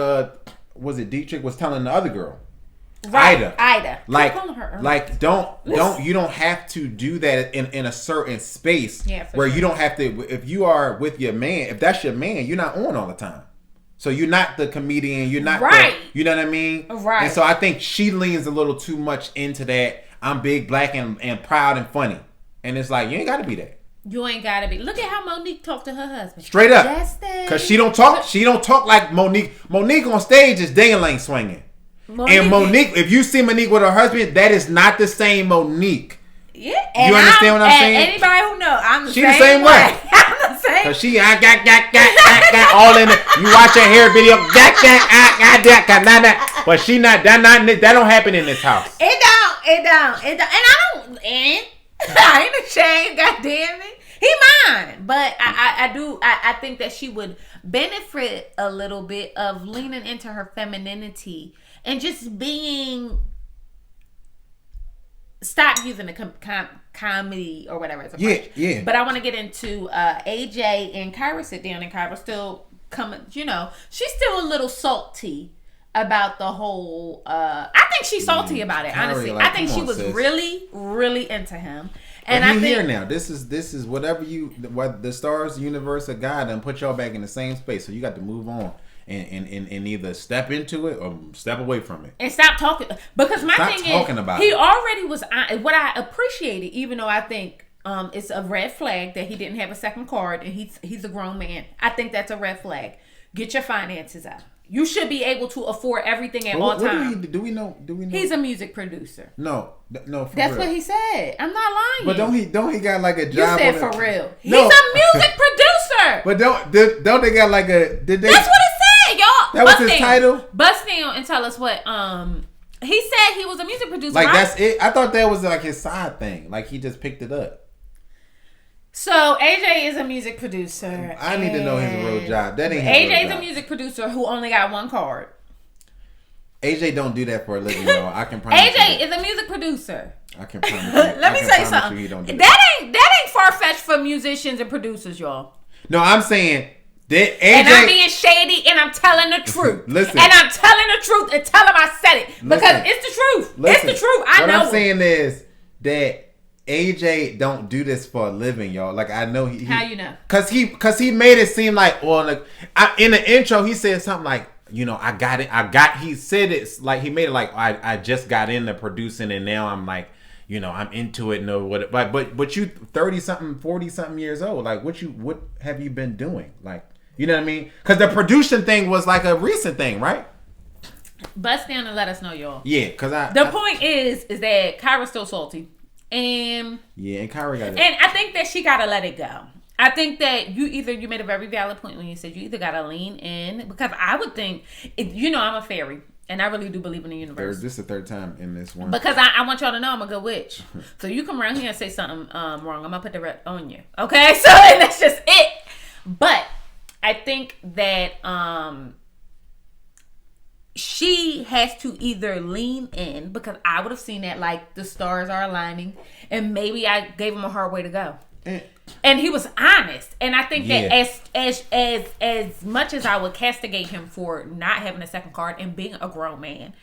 was it Dietrich was telling the other girl? Right. Ida. Like don't you don't have to do that in a certain space where you don't have to. If you are with your man, if that's your man, you're not on all the time. So you're not the comedian. You're not you know what I mean? Right. And so I think she leans a little too much into that. I'm big, black, and proud and funny. And it's like, you ain't got to be that. You ain't got to be. Look at how Monique talked to her husband. Straight up. Because she don't talk like Monique. Monique on stage is ding-a-ling swinging. And Monique, if you see Monique with her husband, that is not the same Monique. Yeah. You understand what I'm saying? Anybody who knows, I'm the she same way. I'm the same. Cause she got all in it. You watch her hair video, but she not that don't happen in this house. It don't. And I ain't ashamed, goddamn it. He mine. But I think that she would benefit a little bit of leaning into her femininity and just being, stop using the comedy or whatever as a crutch. Yeah. But I want to get into AJ and Kyra sit down, and Kyra still coming, she's still a little salty about the whole I think she's salty about it, honestly. Like, I think she was really, really into him. And I think here now. This is whatever what the stars, the universe, or God and put y'all back in the same space. So you got to move on and either step into it or step away from it. And stop talking. Because my thing is, he already was what I appreciated, even though I think it's a red flag that he didn't have a second card and he's a grown man. I think that's a red flag. Get your finances out. You should be able to afford everything at all times. Do we know? He's a music producer. No. That's real. What he said. I'm not lying. But don't he got like a job? You said for real. He's a music producer. But don't they got like a? Did they? That's what it said, y'all. That was his title. Bust down and tell us what he said. He was a music producer. Like, that's it. I thought that was like his side thing. Like, he just picked it up. So AJ is a music producer. I need to know his real job. That ain't his AJ's real job. A music producer who only got one card. AJ don't do that for a living, though. I can promise. AJ is a music producer. I can promise you. Let me say something. That ain't far fetched for musicians and producers, y'all. No, I'm saying that AJ. And I'm being shady, and I'm telling the truth. Listen. And I'm telling the truth, and tell them I said it because it's the truth. Listen. It's the truth. I know. What I'm saying is that AJ don't do this for a living, y'all. Like, I know he how you know? Cause he made it seem like, well, like in the intro he said something like, I got it. He said it's like he made it like I just got into producing and now I'm like, I'm into it. No, what? But you 30 something, 40 something years old. Like, what have you been doing? Like, you know what I mean? Because the producing thing was like a recent thing, right? Bust down and let us know, y'all. Yeah, because the point is that Kyra's still salty. And Kyra got it. And I think that she gotta let it go. I think that you made a very valid point when you said you either gotta lean in, because I would think, I'm a fairy. And I really do believe in the universe. This is the third time in this one. Because I want y'all to know I'm a good witch. So you come around here and say something wrong, I'm going to put the red on you. Okay? So, and that's just it. But I think that she has to either lean in, because I would have seen that like the stars are aligning, and maybe I gave him a hard way to go. And he was honest. And I think that as much as I would castigate him for not having a second card and being a grown man,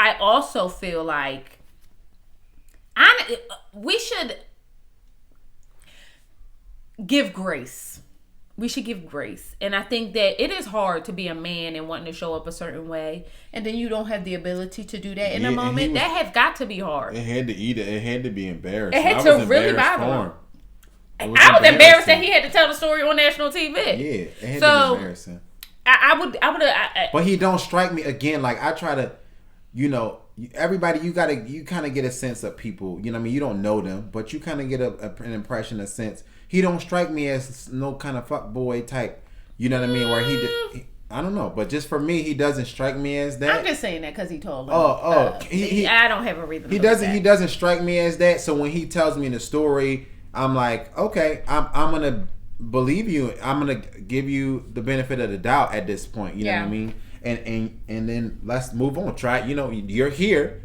I also feel like we should give grace. We should give grace. And I think that it is hard to be a man and wanting to show up a certain way, and then you don't have the ability to do that in a moment. That has got to be hard. It had to eat it. It had to be embarrassing. It had to really bother him. I was embarrassed that he had to tell the story on national TV. Yeah, it had to be embarrassing. I would. But he don't strike me again. Like I try to, everybody. You kind of get a sense of people. You know what I mean? You don't know them, but you kind of get an impression, a sense. He don't strike me as no kind of fuckboy type. You know what I mean? Where I don't know, but just for me, he doesn't strike me as that. I'm just saying that because he told me. I don't have a reason. He doesn't strike me as that. So when he tells me the story, I'm like, okay, I'm gonna believe you. I'm gonna give you the benefit of the doubt at this point. You know what I mean? And then let's move on. Try. You're here.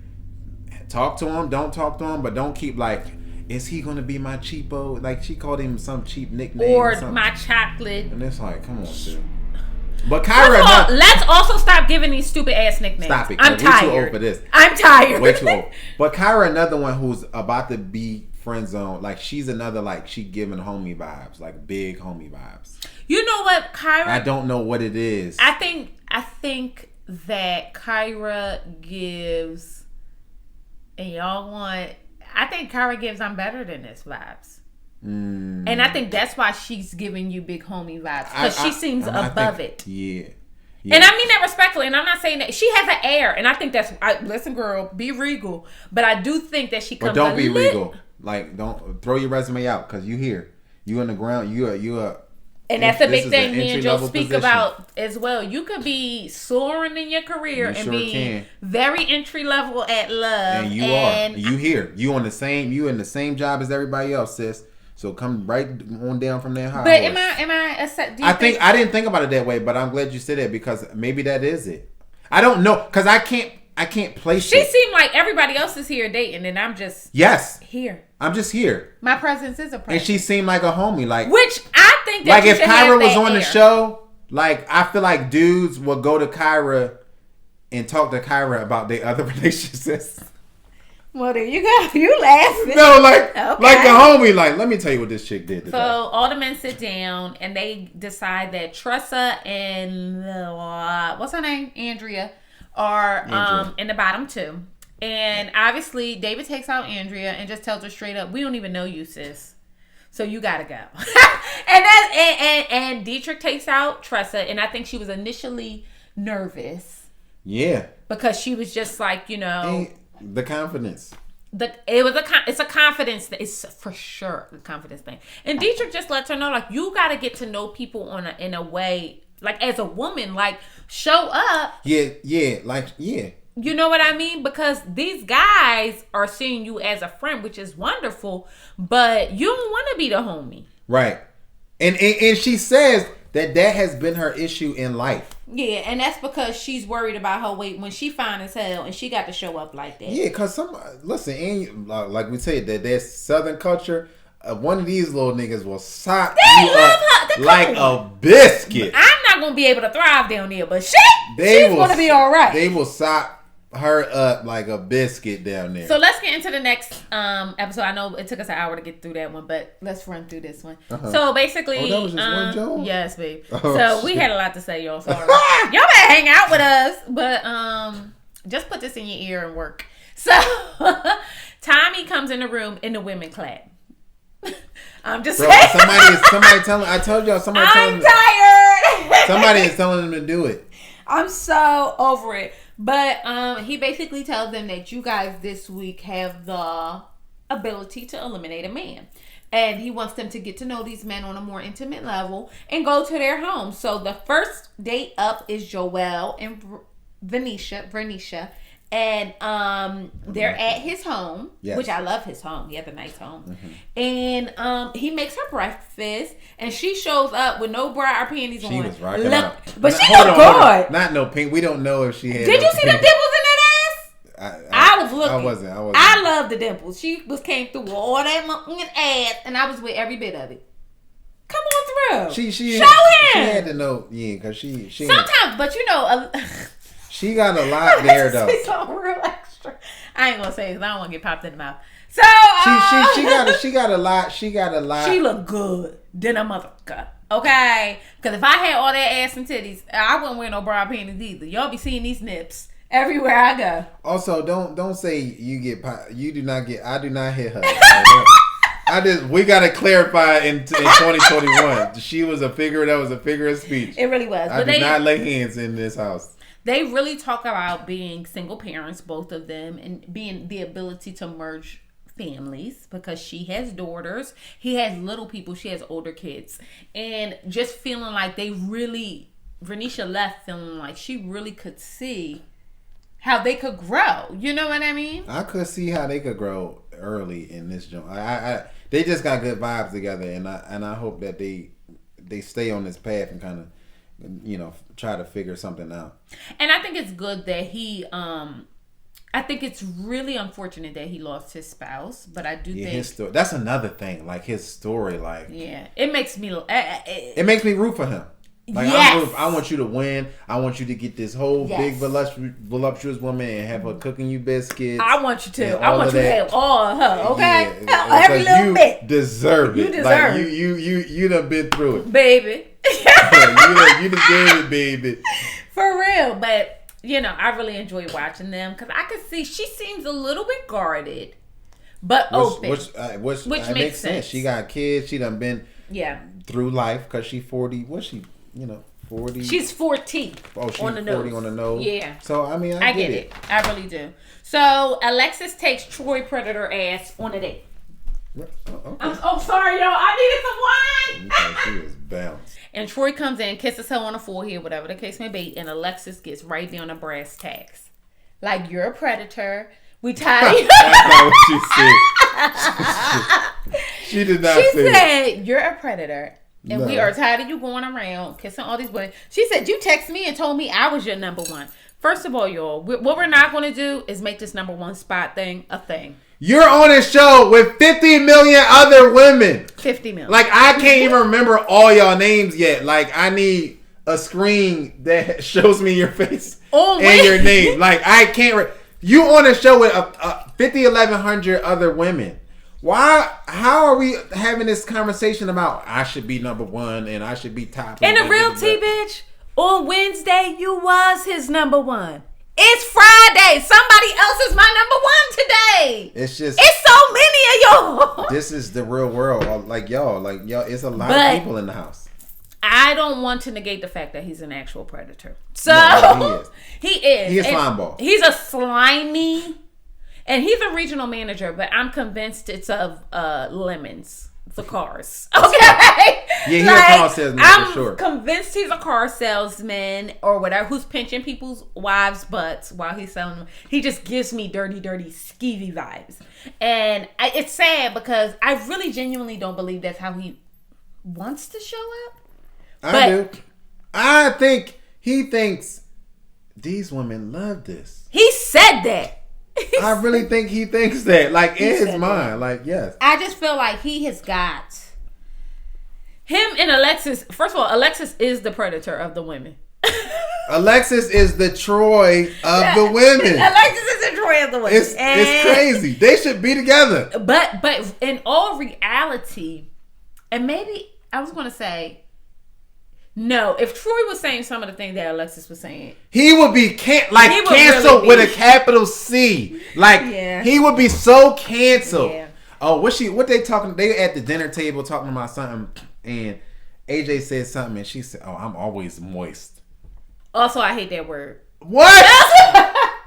Talk to him. Don't talk to him, but don't keep like, is he gonna be my cheapo? Like she called him some cheap nickname or my chocolate. And it's like, come on, dude. But Kyra, let's also stop giving these stupid ass nicknames. Stop it. I'm tired. Way too old for this. I'm tired. Way too old. But Kyra, another one who's about to be friend zone. Like she's another, like she giving homie vibes, like big homie vibes. You know what, Kyra? I don't know what it is. I think that Kyra gives, and y'all want. I think Kyra gives I'm better than this vibes. And I think that's why she's giving you big homie vibes, because she seems above it. Yeah. And I mean that respectfully, and I'm not saying that she has an air, and I think that's. Listen, girl, be regal, but I do think that she comes. But don't be regal. Like, don't throw your resume out, because you here, you in the ground, you are. And that's a big thing me and Joe speak about as well. You could be soaring in your career and be very entry level at love, and you here, you in the same job as everybody else, sis. So come right on down from there. But am I? I didn't think about it that way, but I'm glad you said that, because maybe that is it. I don't know, because I can't place. She seemed like everybody else is here dating, and I'm just here. I'm just here. My presence is a presence, and she seemed like a homie, like which I think that like if Kyra was on the show, like I feel like dudes will go to Kyra and talk to Kyra about their other relationships. Well, there you go. You laughing? No, like a homie. Like, let me tell you what this chick did today. So all the men sit down and they decide that Tressa and what's her name, Andrea, are in the bottom two. And obviously, David takes out Andrea and just tells her straight up, "We don't even know you, sis. So you gotta go." and Dietrich takes out Tressa, and I think she was initially nervous. Yeah. Because she was just like, the confidence. It's a confidence. It's for sure a confidence thing. And Dietrich just lets her know, like, you got to get to know people in a way, like, as a woman, like, show up. Yeah. You know what I mean? Because these guys are seeing you as a friend, which is wonderful, but you don't want to be the homie. Right. And she says that has been her issue in life. Yeah, and that's because she's worried about her weight when she fine as hell and she got to show up like that. Yeah, because like we said, that Southern culture, one of these little niggas will sock you up like a biscuit. I'm not going to be able to thrive down there, but she's going to be all right. They will sock her up like a biscuit down there. So let's get into the next episode. I know it took us an hour to get through that one, but let's run through this one. So basically, that was just one joke? Yes, babe. We had a lot to say, y'all. Sorry. Y'all better hang out with us, but just put this in your ear and work. So Tommy comes in the room and the women clap. I'm just saying. Somebody telling. I told y'all. I'm tired. Somebody is telling them to do it. I'm so over it. But he basically tells them that you guys this week have the ability to eliminate a man. And he wants them to get to know these men on a more intimate level and go to their home. So the first date up is Joelle Vernisha. And they're at his home, which I love his home. He has a nice home. Mm-hmm. And he makes her breakfast, and she shows up with no bra or panties on. She was rocking out. But she looked good. Not no pink. We don't know if she had. Did you see the dimples in that ass? I was looking. I wasn't. I love the dimples. She came through with all that ass, and I was with every bit of it. Come on through. Show him. She had to know, because she sometimes, but she got a lot there though. Real extra. I ain't gonna say it because I don't want to get popped in the mouth. So she got a lot. She got a lot. She look good than a motherfucker. Okay, because if I had all that ass and titties, I wouldn't wear no bra panties either. Y'all be seeing these nips everywhere I go. Also, don't say you get. You do not get. I do not hit her. We gotta clarify in 2021. She was a figure. That was a figure of speech. It really was. I did not lay hands in this house. They really talk about being single parents, both of them, and being the ability to merge families because she has daughters, he has little people, she has older kids, and just feeling like Vernisha left feeling like she really could see how they could grow. You know what I mean? I could see how they could grow early in this joint. They just got good vibes together, and I hope that they stay on this path and kind of try to figure something out. And I think it's good that he I think it's really unfortunate that he lost his spouse, but I do think his story, that's another thing, like his story, like it makes me root for him. Like I want you to win. I want you to get this whole big voluptuous woman and have her cooking you biscuits. I want you to. I want you to have all of her. Okay, every little bit. Deserve it. You deserve it. You done been through it, baby. you deserve it, baby. For real, but I really enjoy watching them because I could see she seems a little bit guarded, but open, which makes sense. She got kids. She done been through life because she 40. What's she? 40. She's 40. Oh, she's on the 40 nose. on the nose. Yeah. So I mean, I get it. I really do. So Alexis takes Troy Predator ass on a date. Okay. I'm sorry, y'all. I needed some wine. She was bounced. And Troy comes in, kisses her on the forehead, whatever the case may be, and Alexis gets right down to brass tacks. Like, you're a predator. We tired of you. That's not what she said. She did not say that. She said, you're a predator. And we are tired of you going around kissing all these women. She said, you texted me and told me I was your number one. First of all, y'all, what we're not going to do is make this number one spot thing a thing. You're on a show with 50 million other women. 50 million. Like, I can't even remember all y'all names yet. Like, I need a screen that shows me your face and your name. Like, I can't. You on a show with 1,100 other women. Why? How are we having this conversation about I should be number one and I should be top? And the real tea, bitch, on Wednesday, you was his number one. It's Friday. Somebody else is my number one today. It's so many of y'all. This is the real world. Like y'all, it's a lot of people in the house. I don't want to negate the fact that he's an actual predator. So he is. He's a slime ball. He's a slimy, and he's a regional manager. But I'm convinced it's of lemons. The cars. Okay. Yeah, he's a car salesman for sure. I'm convinced he's a car salesman or whatever who's pinching people's wives' butts while he's selling them. He just gives me dirty, skeevy vibes. And it's sad because I really genuinely don't believe that's how he wants to show up. I do. I think he thinks these women love this. He said that. I really think he thinks that, like, in his mind, like, yes. I just feel like he has got him and Alexis. First of all, Alexis is the predator of the women. Alexis is the Troy of the women. Alexis is the Troy of the women. It's crazy. They should be together. But in all reality, and maybe I was going to say, no, if Troy was saying some of the things that Alexis was saying, he would be canceled with a capital C. Like, he would be so canceled. Yeah. Oh, what they talking? They at the dinner table talking about something, and AJ said something, and she said, "Oh, I'm always moist." Also, I hate that word. What?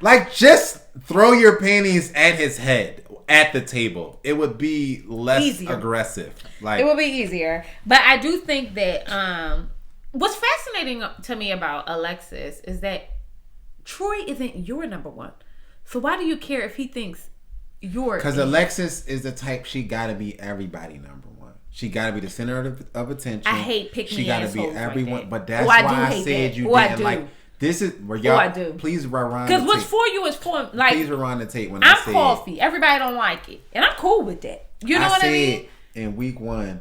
Like, just throw your panties at his head at the table. It would be less aggressive. Like, it would be easier. But I do think that what's fascinating to me about Alexis is that Troy isn't your number one. So why do you care if he thinks you're... Because Alexis is the type, she got to be everybody number one. She got to be the center of attention. I hate picking She got to be everyone. Like that. But that's why I said you didn't like... This is where y'all... I do. Please rewind. Because what's for you is for... Like, please rewind the tape when I said... I'm coffee. Everybody don't like it. And I'm cool with that. You know what I mean? In week 1,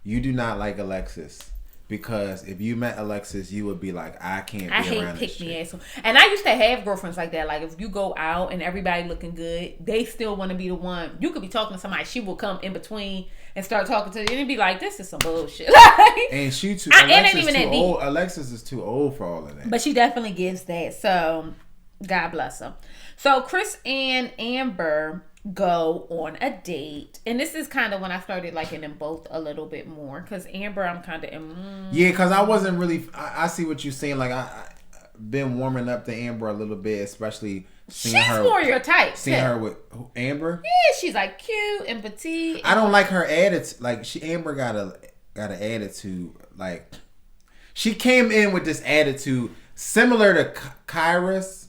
you do not like Alexis. Because if you met Alexis, you would be like, I can't be around this shit. I hate pick me asshole. And I used to have girlfriends like that. Like, if you go out and everybody looking good, they still want to be the one. You could be talking to somebody, she will come in between and start talking to you, and it'd be like, this is some bullshit. And she too. Alexis too old. Alexis is too old for all of that. But she definitely gives that. So, God bless her. So, Chris and Amber go on a date, and this is kind of when I started liking them both a little bit more, because Amber, I'm kind of yeah, because I wasn't really I see what you're saying. Like I been warming up to Amber a little bit, especially seeing she's her more your type. Seeing her with Amber, yeah, she's like cute and petite. I don't like her attitude. Like Amber got an attitude. Like she came in with this attitude similar to Kyra's.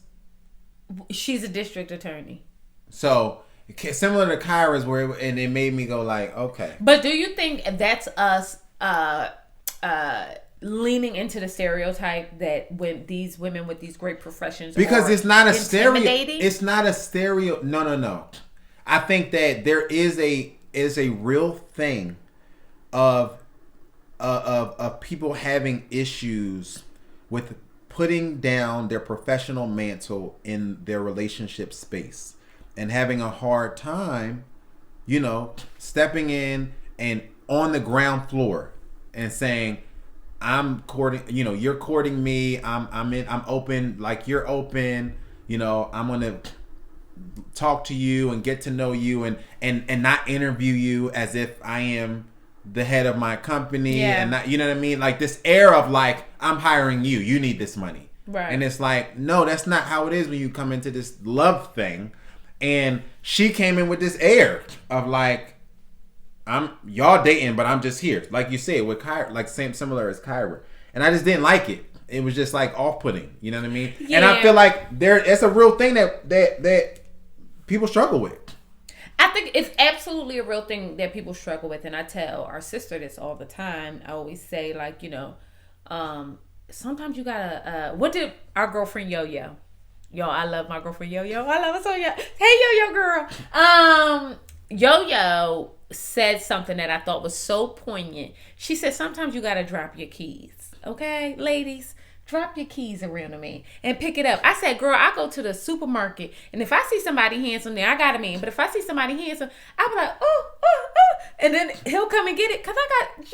She's a district attorney, so. Similar to Kyra's, and it made me go like, okay. But do you think that's us leaning into the stereotype that when these women with these great professions, because it's not a stereo, it's not a stereo. No. I think that there is a real thing of people having issues with putting down their professional mantle in their relationship space. And having a hard time, stepping in and on the ground floor and saying, I'm courting, you're courting me. I'm open, like you're open, I'm going to talk to you and get to know you and not interview you as if I am the head of my company. Yeah. And not, you know what I mean? Like this air of like, I'm hiring you, you need this money. Right. And it's like, no, that's not how it is when you come into this love thing. And she came in with this air of like, y'all dating, but I'm just here. Like you said, with Kyra, like similar as Kyra. And I just didn't like it. It was just like off-putting. You know what I mean? Yeah. And I feel like it's a real thing that people struggle with. I think it's absolutely a real thing that people struggle with. And I tell our sister this all the time. I always say like, sometimes you gotta, what did our girlfriend Yo-Yo? Yo, I love my girlfriend Yo-Yo. I love her so much. Hey, Yo-Yo girl. Yo-Yo said something that I thought was so poignant. She said, sometimes you got to drop your keys. Okay, ladies? Drop your keys around a man and pick it up. I said, girl, I go to the supermarket, and if I see somebody handsome, then I got a man. But if I see somebody handsome, I'll be like, oh. And then he'll come and get it because I got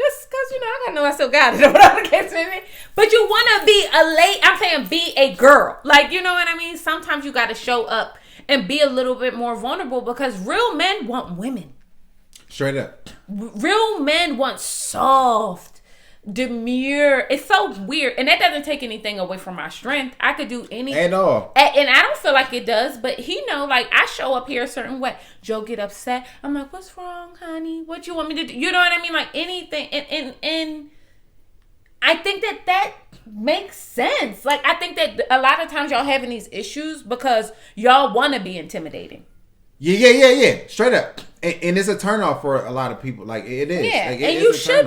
to know I still got it or whatever the case may be. But you want to be be a girl. Like, you know what I mean? Sometimes you got to show up and be a little bit more vulnerable because real men want women. Straight up. Real men want soft, demure. It's so weird. And that doesn't take anything away from my strength. I could do anything. At all. And I don't feel like it does, but he know, like, I show up here a certain way. Joe get upset. I'm like, what's wrong, honey? What you want me to do? You know what I mean? Like, anything. And I think that makes sense. Like, I think that a lot of times y'all having these issues because y'all want to be intimidating. Yeah. Straight up. And it's a turnoff for a lot of people. Like, it is. Yeah, like, and you should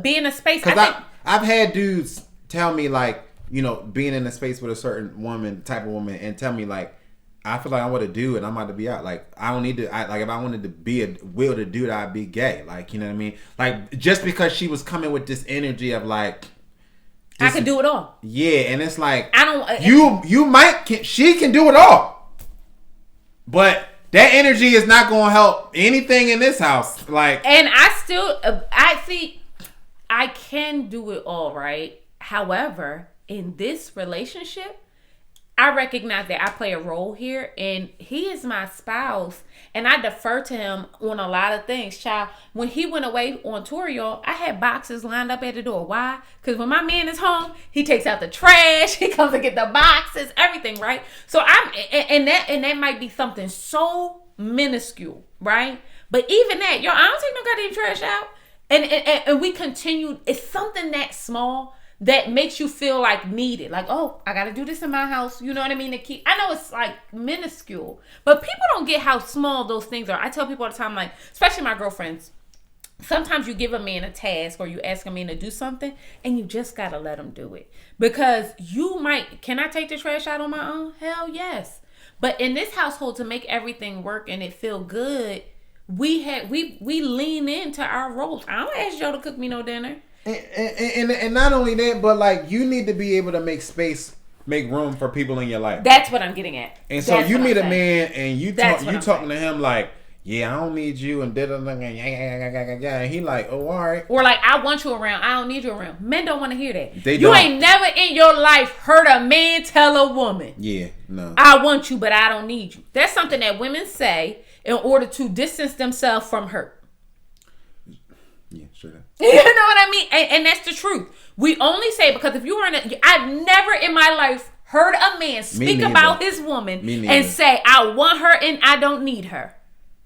be in a space. Because I've had dudes tell me, like, being in a space with a certain type of woman, and tell me, like, I feel like I want to do it. I'm about to be out. Like, I don't need to. Like, if I wanted to be a will to do that, I'd be gay. Like, you know what I mean? Like, just because she was coming with this energy of like, I can do it all. Yeah, and it's like, I don't. She can do it all, but that energy is not going to help anything in this house. Like, and I can do it all, right? However, in this relationship, I recognize that I play a role here, and he is my spouse, and I defer to him on a lot of things. Child, when he went away on tour, y'all, I had boxes lined up at the door. Why? Because when my man is home, he takes out the trash, he comes to get the boxes, everything, right? So that might be something so minuscule, right? But even that, y'all, I don't take no goddamn trash out, and we continue. It's something that small that makes you feel like needed. Like, oh, I got to do this in my house. You know what I mean? I know it's like minuscule, but people don't get how small those things are. I tell people all the time, like, especially my girlfriends, sometimes you give a man a task or you ask a man to do something and you just got to let him do it. Because can I take the trash out on my own? Hell yes. But in this household, to make everything work and it feel good, we lean into our roles. I don't ask Joe to cook me no dinner. And not only that, but like you need to be able to make room for people in your life. That's what I'm getting at. And so you meet a man and you talking to him like, yeah, I don't need you, and and he like, oh, all right. Or like, I want you around, I don't need you around. Men don't want to hear that. You ain't never in your life heard a man tell a woman, yeah, no, I want you, but I don't need you. That's something that women say in order to distance themselves from hurt. Yeah, sure. You know what I mean? And that's the truth. We only say, because if you were I've never in my life heard a man speak about his woman and say, I want her and I don't need her.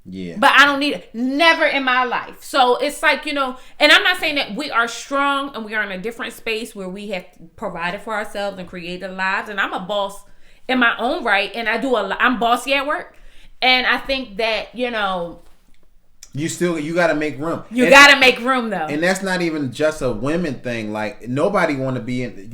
Yeah. But I don't need it. Never in my life. So it's like, and I'm not saying that we are strong and we are in a different space where we have provided for ourselves and created lives. And I'm a boss in my own right. And I'm bossy at work. And I think that, you got to make room. You got to make room though. And that's not even just a women thing. Like nobody want to be in,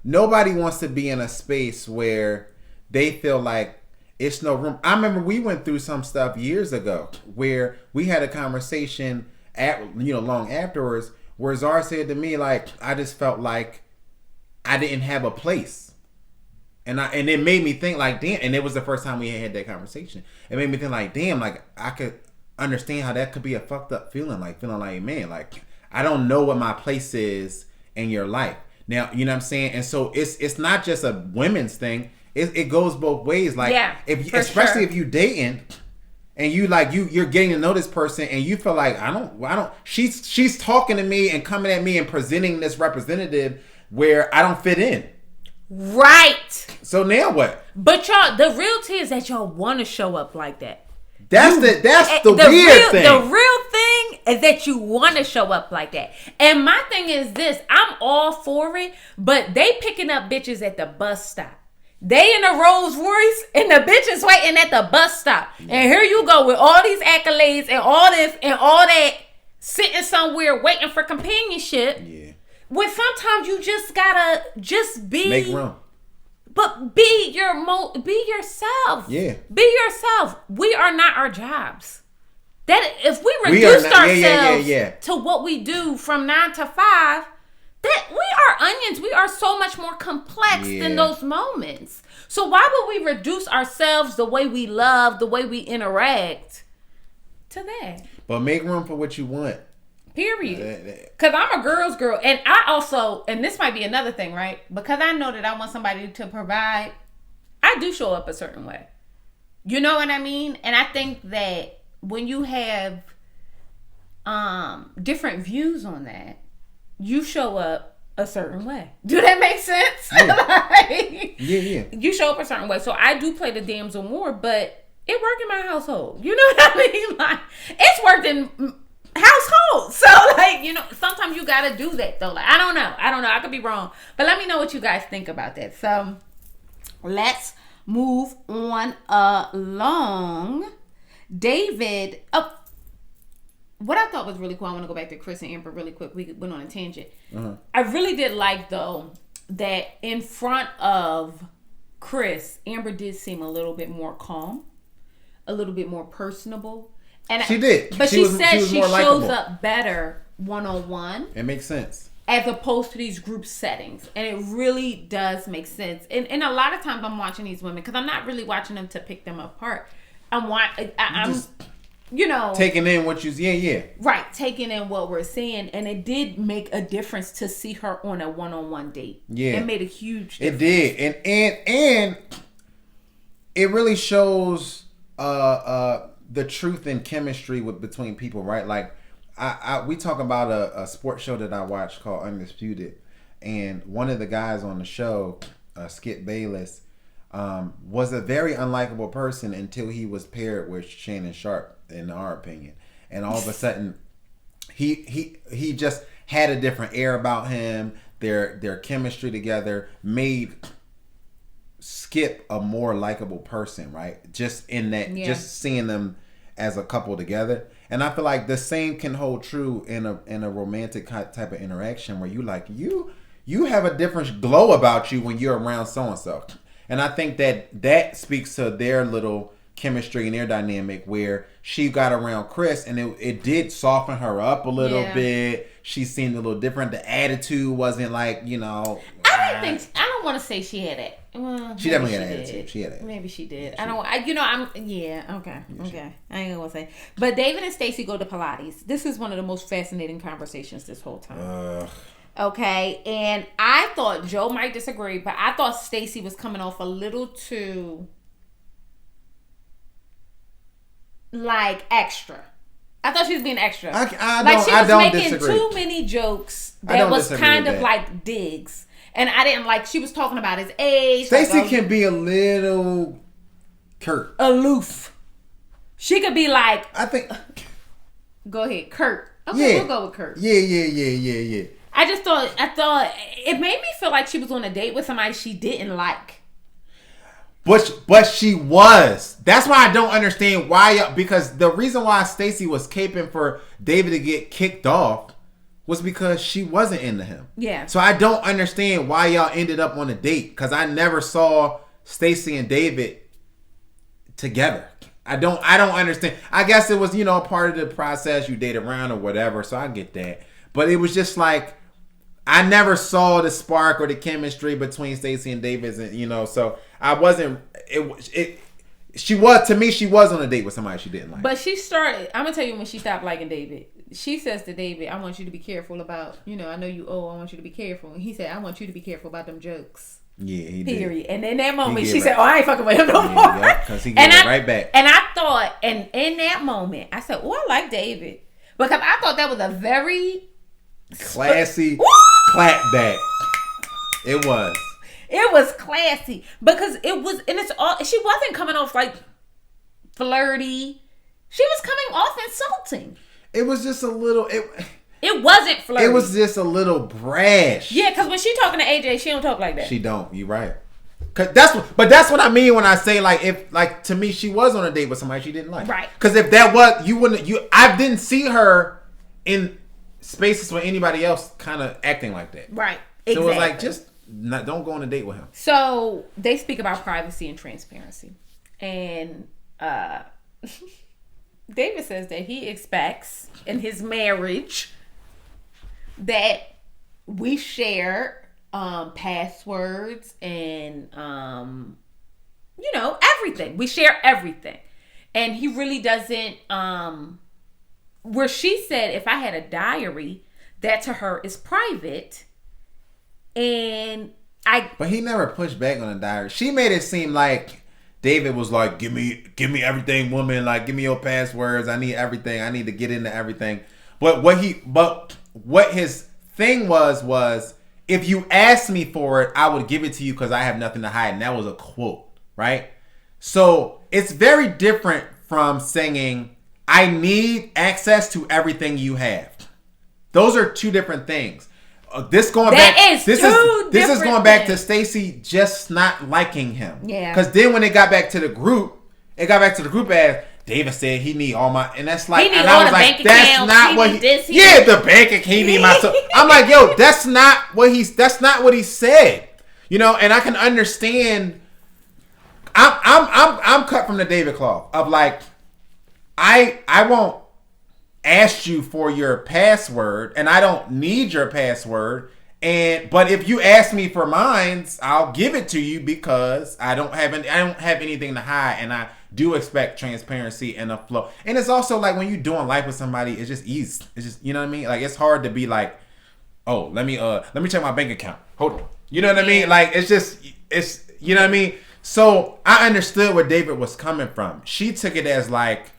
nobody wants to be in a space where they feel like it's no room. I remember we went through some stuff years ago where we had a conversation long afterwards where Zar said to me, like, I just felt like I didn't have a place. And it made me think like, damn, and it was the first time we had that conversation. It made me think like, damn, like I could understand how that could be a fucked up feeling like, man, like I don't know what my place is in your life. Now, you know what I'm saying? And so it's not just a women's thing. It goes both ways. Like, especially if you dating and you're getting to know this person and you feel like she's talking to me and coming at me and presenting this representative where I don't fit in. Right. So now what? But y'all, the reality is that y'all want to show up like that. That's the weird thing. The real thing is that you want to show up like that. And my thing is this, I'm all for it, but they picking up bitches at the bus stop. They in a Rolls Royce and the bitch is waiting at the bus stop. Yeah. And here you go with all these accolades and all this and all that, sitting somewhere waiting for companionship. Yeah. When sometimes you just gotta make room. But be yourself. Yeah. Be yourself. We are not our jobs. That if we reduced ourselves to what we do from 9 to 5, that we are onions. We are so much more complex than those moments. So why would we reduce ourselves, the way we love, the way we interact, to that? But make room for what you want. Period. Because I'm a girl's girl. And I also, and this might be another thing, right? Because I know that I want somebody to provide, I do show up a certain way. You know what I mean? And I think that when you have different views on that, you show up a certain way. Do that make sense? Yeah. You show up a certain way. So I do play the damsel more, but it worked in my household. You know what I mean? Like, it's worked in household. So sometimes you gotta do that though. Like, I don't know. I could be wrong. But let me know what you guys think about that. So let's move on along. David, what I thought was really cool, I want to go back to Chris and Amber really quick. We went on a tangent. Uh-huh. I really did like, though, that in front of Chris, Amber did seem a little bit more calm, a little bit more personable. And she did. But she said she shows up better one-on-one. It makes sense. As opposed to these group settings. And it really does make sense. And a lot of times I'm watching these women, because I'm not really watching them to pick them apart. I'm taking in what you right, taking in what we're seeing, and it did make a difference to see her on a one-on-one date. Yeah, it made a huge difference. It did, and it really shows the truth and chemistry between people, right? Like we talk about a sports show that I watched called Undisputed, and one of the guys on the show, Skip Bayless, was a very unlikable person until he was paired with Shannon Sharp, in our opinion. And all of a sudden he just had a different air about him. their chemistry together made Skip a more likable person, right? Just in that, just seeing them as a couple together. And I feel like the same can hold true in a romantic type of interaction where you have a different glow about you when you're around so and so. And I think that speaks to their little chemistry and their dynamic where she got around Chris and it did soften her up a little bit. She seemed a little different. The attitude wasn't like, I don't want to say she had it. Well, she definitely had an attitude. She had it. Maybe she did. I ain't gonna say. But David and Stacey go to Pilates. This is one of the most fascinating conversations this whole time. Okay, and I thought Joe might disagree, but I thought Stacey was coming off a little too extra. I thought she was being extra. She was making disagree. Too many jokes that was kind of like digs. And I didn't like, she was talking about his age. Stacey can be a little curt. Aloof. She could be like, I think. Go ahead, Kurt. Okay, we'll go with Kurt. Yeah. I thought it made me feel like she was on a date with somebody she didn't like. But she was. That's why I don't understand why because the reason why Stacey was caping for David to get kicked off was because she wasn't into him. Yeah. So I don't understand why y'all ended up on a date because I never saw Stacey and David together. I don't understand. I guess it was, part of the process. You date around or whatever. So I get that. But it was just like I never saw the spark or the chemistry between Stacey and David, and so I wasn't. She was on a date with somebody she didn't like. But she started. I'm gonna tell you when she stopped liking David. She says to David, "I want you to be careful about. I know you owe. I want you to be careful." And he said, "I want you to be careful about them jokes." Yeah, he Period. did. And in that moment, she said, "Oh, I ain't fucking with him no more." Yeah, because he gave it right back. And I thought, and in that moment, I said, "Oh, I like David," because I thought that was a very classy clapback. It was. It was classy because it was, and it's all. She wasn't coming off like flirty. She was coming off insulting. It was just a little. It wasn't flirty. It was just a little brash. Yeah, because when she talking to AJ, she don't talk like that. She don't. You right. That's what I mean when I say if to me she was on a date with somebody she didn't like. Right. Because if that was I didn't see her in spaces with anybody else kind of acting like that. Right. So exactly. It was like don't go on a date with him. So they speak about privacy and transparency, and David says that he expects in his marriage that we share passwords and everything. We share everything, and he really doesn't. Where she said, if I had a diary, that to her is private. But he never pushed back on the diary. She made it seem like David was like, give me everything, woman. Like, give me your passwords. I need everything. I need to get into everything. But what his thing was, if you asked me for it, I would give it to you because I have nothing to hide. And that was a quote, right? So it's very different from saying, I need access to everything you have. Those are two different things. This is going back to Stacey just not liking him. Yeah. Because then when it got back to the group as David said he need all my, and that's like, and I was like, that's not what he. The bank account, he need my. I'm like, yo, that's not what he said. And I can understand. I'm cut from the David cloth of like, I won't ask you for your password and I don't need your password, but if you ask me for mine, I'll give it to you because I don't have anything to hide, and I do expect transparency and a flow. And it's also like when you're doing life with somebody, it's just easy. It's just, you know what I mean? Like, it's hard to be like, oh, let me check my bank account. Hold on. You know what I mean? Like, it's you know what I mean? So I understood where David was coming from. She took it as like,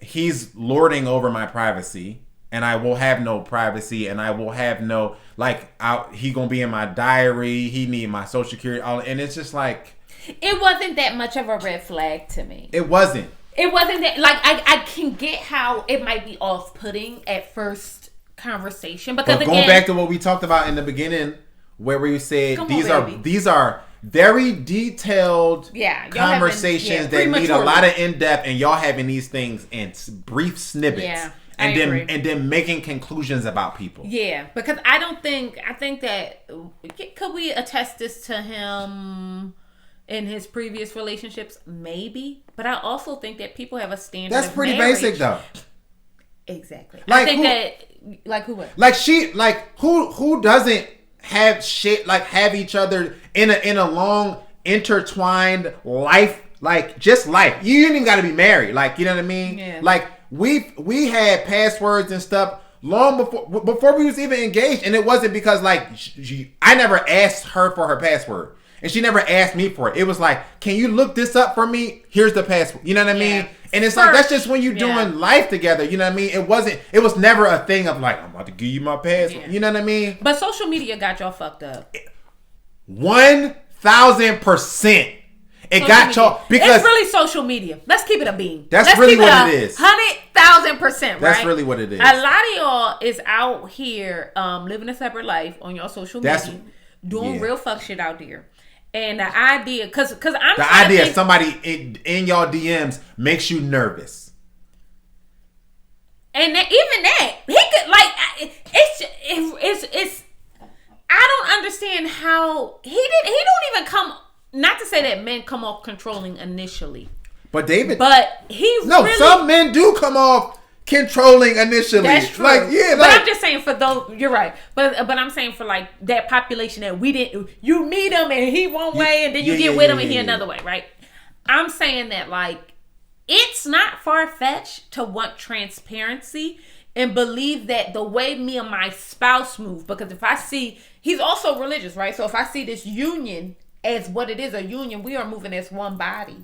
he's lording over my privacy, and I will have no privacy, and I will have no, like, he gonna be in my diary, he need my social security, and it's just like, it wasn't that much of a red flag to me. It wasn't that, like, I can get how it might be off-putting at first conversation. Because but going back to what we talked about in the beginning, where we said these are very detailed conversations that need a lot of in-depth, and y'all having these things in brief snippets. Yeah. And then making conclusions about people. Yeah, because I think that could we attest this to him in his previous relationships? Maybe, but I also think that people have a standard. That's pretty basic, though. Exactly. Like I think who would? Who doesn't have shit have each other in a long intertwined life, just life. You ain't even got to be married, you know what I mean? Yeah. We had passwords and stuff long before we was even engaged, and it wasn't because I never asked her for her password, and she never asked me for it. It was can you look this up for me? Here's the password. You know what I mean? And it's that's just when you're doing life together. You know what I mean? It was never a thing of I'm about to give you my password. Yeah. You know what I mean? But social media got y'all fucked up. 1000%. It got y'all because it's really social media. Let's keep it a beam. Let's really what it is. 100,000%. Right? That's really what it is. A lot of y'all is out here living a separate life on your social media, doing real fuck shit out there. And the idea, because I'm the idea of somebody in y'all DMs makes you nervous. And even that, he could it's. I don't understand how he don't even come. Not to say that men come off controlling initially, but David. But some men do come off controlling initially. That's true. But I'm just saying for those. You're right. But I'm saying for that population that we didn't. You meet him and he one way, and then you get with him and he another way. Right. I'm saying that it's not far fetched to want transparency and believe that the way me and my spouse move, because if I see, he's also religious, right? So if I see this union as what it is, a union, we are moving as one body.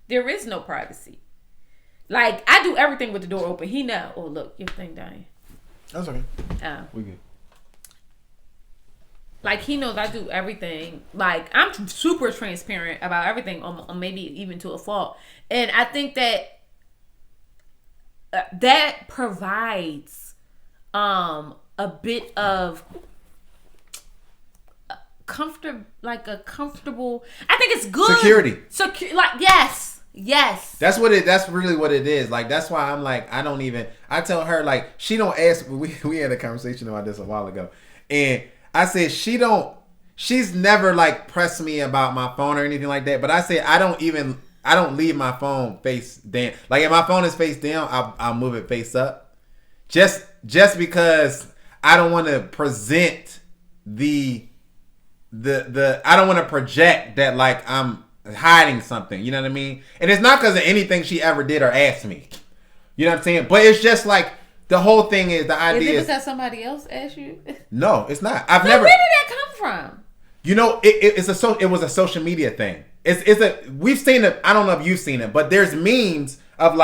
There is no privacy. I do everything with the door open. He know. Oh, look, your thing dying. That's okay. We good. He knows I do everything. I'm super transparent about everything, maybe even to a fault. And I think that that provides a bit of comfortable. I think it's good security. Yes. That's really what it is. That's why I'm I tell her she don't ask. We had a conversation about this a while ago, and I said she's never pressed me about my phone or anything like that. But I said I don't leave my phone face down. If my phone is face down, I'll move it face up. Just because I don't want to present the I don't want to project that I'm hiding something. You know what I mean? And it's not because of anything she ever did or asked me. You know what I'm saying? But it's just the whole thing is the idea is it because somebody else asked you? No, it's not. Where did that come from? It was a social media thing. We've seen it. I don't know if you've seen it, but there's memes of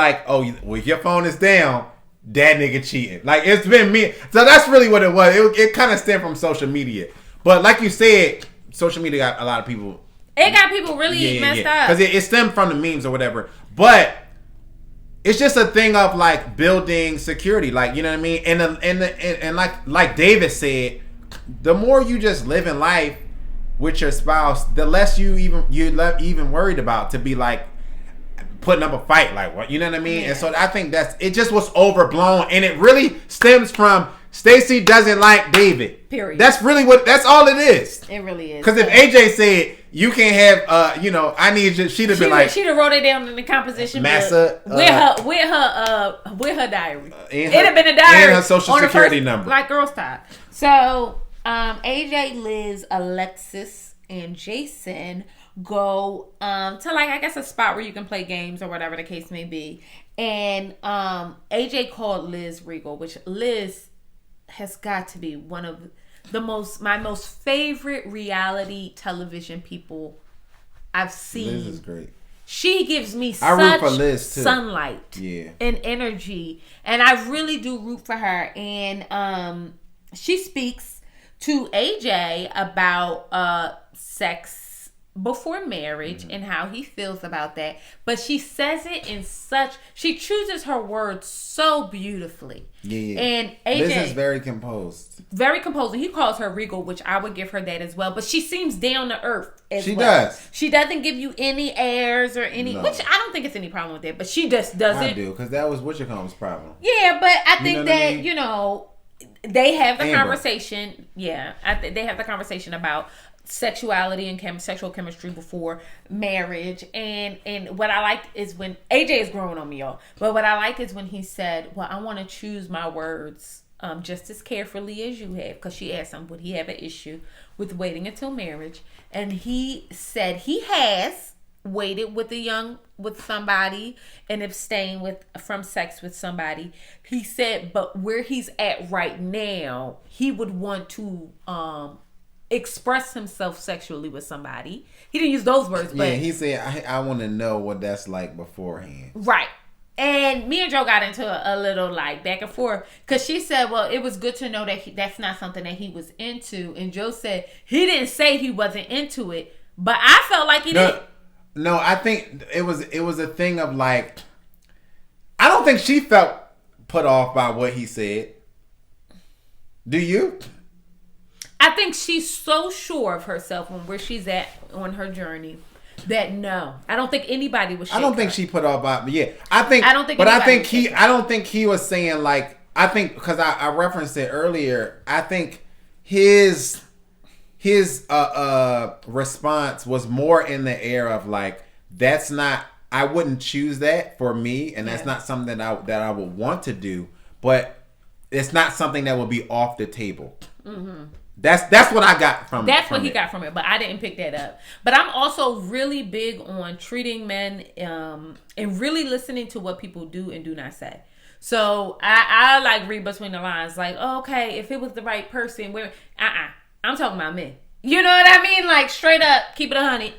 your phone is down, that nigga cheating. It's been me. So that's really what it was. It kind of stemmed from social media. But like you said, social media got a lot of people. It got people really messed up. Because it stemmed from the memes or whatever. But it's just a thing of building security. You know what I mean? And like David said, the more you just live in life with your spouse, the less you're even worried about to be putting up a fight. What? You know what I mean? Yeah. And so I think it just was overblown, and it really stems from Stacey doesn't like David. Period. That's all it is. It really is. Because if AJ said you can't have, I need you, she'd have been she'd have wrote it down in the composition Massa, with her diary. It'd have been a diary and her social security number, like Girls Type. So AJ, Liz, Alexis, and Jason go to I guess a spot where you can play games or whatever the case may be. And AJ called Liz Regal, which Liz has got to be one of my most favorite reality television people I've seen. Liz is great. She gives me such sunlight and energy, and I really do root for her. And she speaks to AJ about sex before marriage and how he feels about that. But she says it in she chooses her words so beautifully. Yeah. And AJ Liz is very composed. Very composed. And he calls her regal, which I would give her that as well. But she seems down to earth as she well. Does. She doesn't give you any airs or any, which I don't think it's any problem with that. But she just doesn't. I do, because that was Witchercombe's problem. Yeah, but I think that, I mean? They have the Amber. conversation. Yeah, they have the conversation about sexuality and sexual chemistry before marriage. And what I like is when AJ is growing on me, y'all. But what I like is when he said, "Well, I want to choose my words just as carefully as you have," because she asked him, would he have an issue with waiting until marriage, and he said he has waited with somebody and abstained from sex with somebody. He said, but where he's at right now, he would want to express himself sexually with somebody. He didn't use those words, but he said, I want to know what that's like beforehand. Right. And me and Joe got into a little like back and forth, because she said, well, it was good to know that that's not something that he was into. And Joe said he didn't say he wasn't into it, but I felt like he did. No, I think it was a thing of like, I don't think she felt put off by what he said. Do you? I think she's so sure of herself and where she's at on her journey that no, I don't think anybody was. I don't think she put off by. Yeah, I don't think. I don't think he was saying like. I think because I referenced it earlier. I think his response was more in the air of like, that's not, I wouldn't choose that for me, and that's not something that I would want to do, but it's not something that will be off the table. Mm-hmm. That's what I got from. That's what he got from it, but I didn't pick that up. But I'm also really big on treating men and really listening to what people do and do not say. So I like read between the lines, like, oh, okay, if it was the right person, I'm talking about men. You know what I mean? Like, straight up, keep it 100.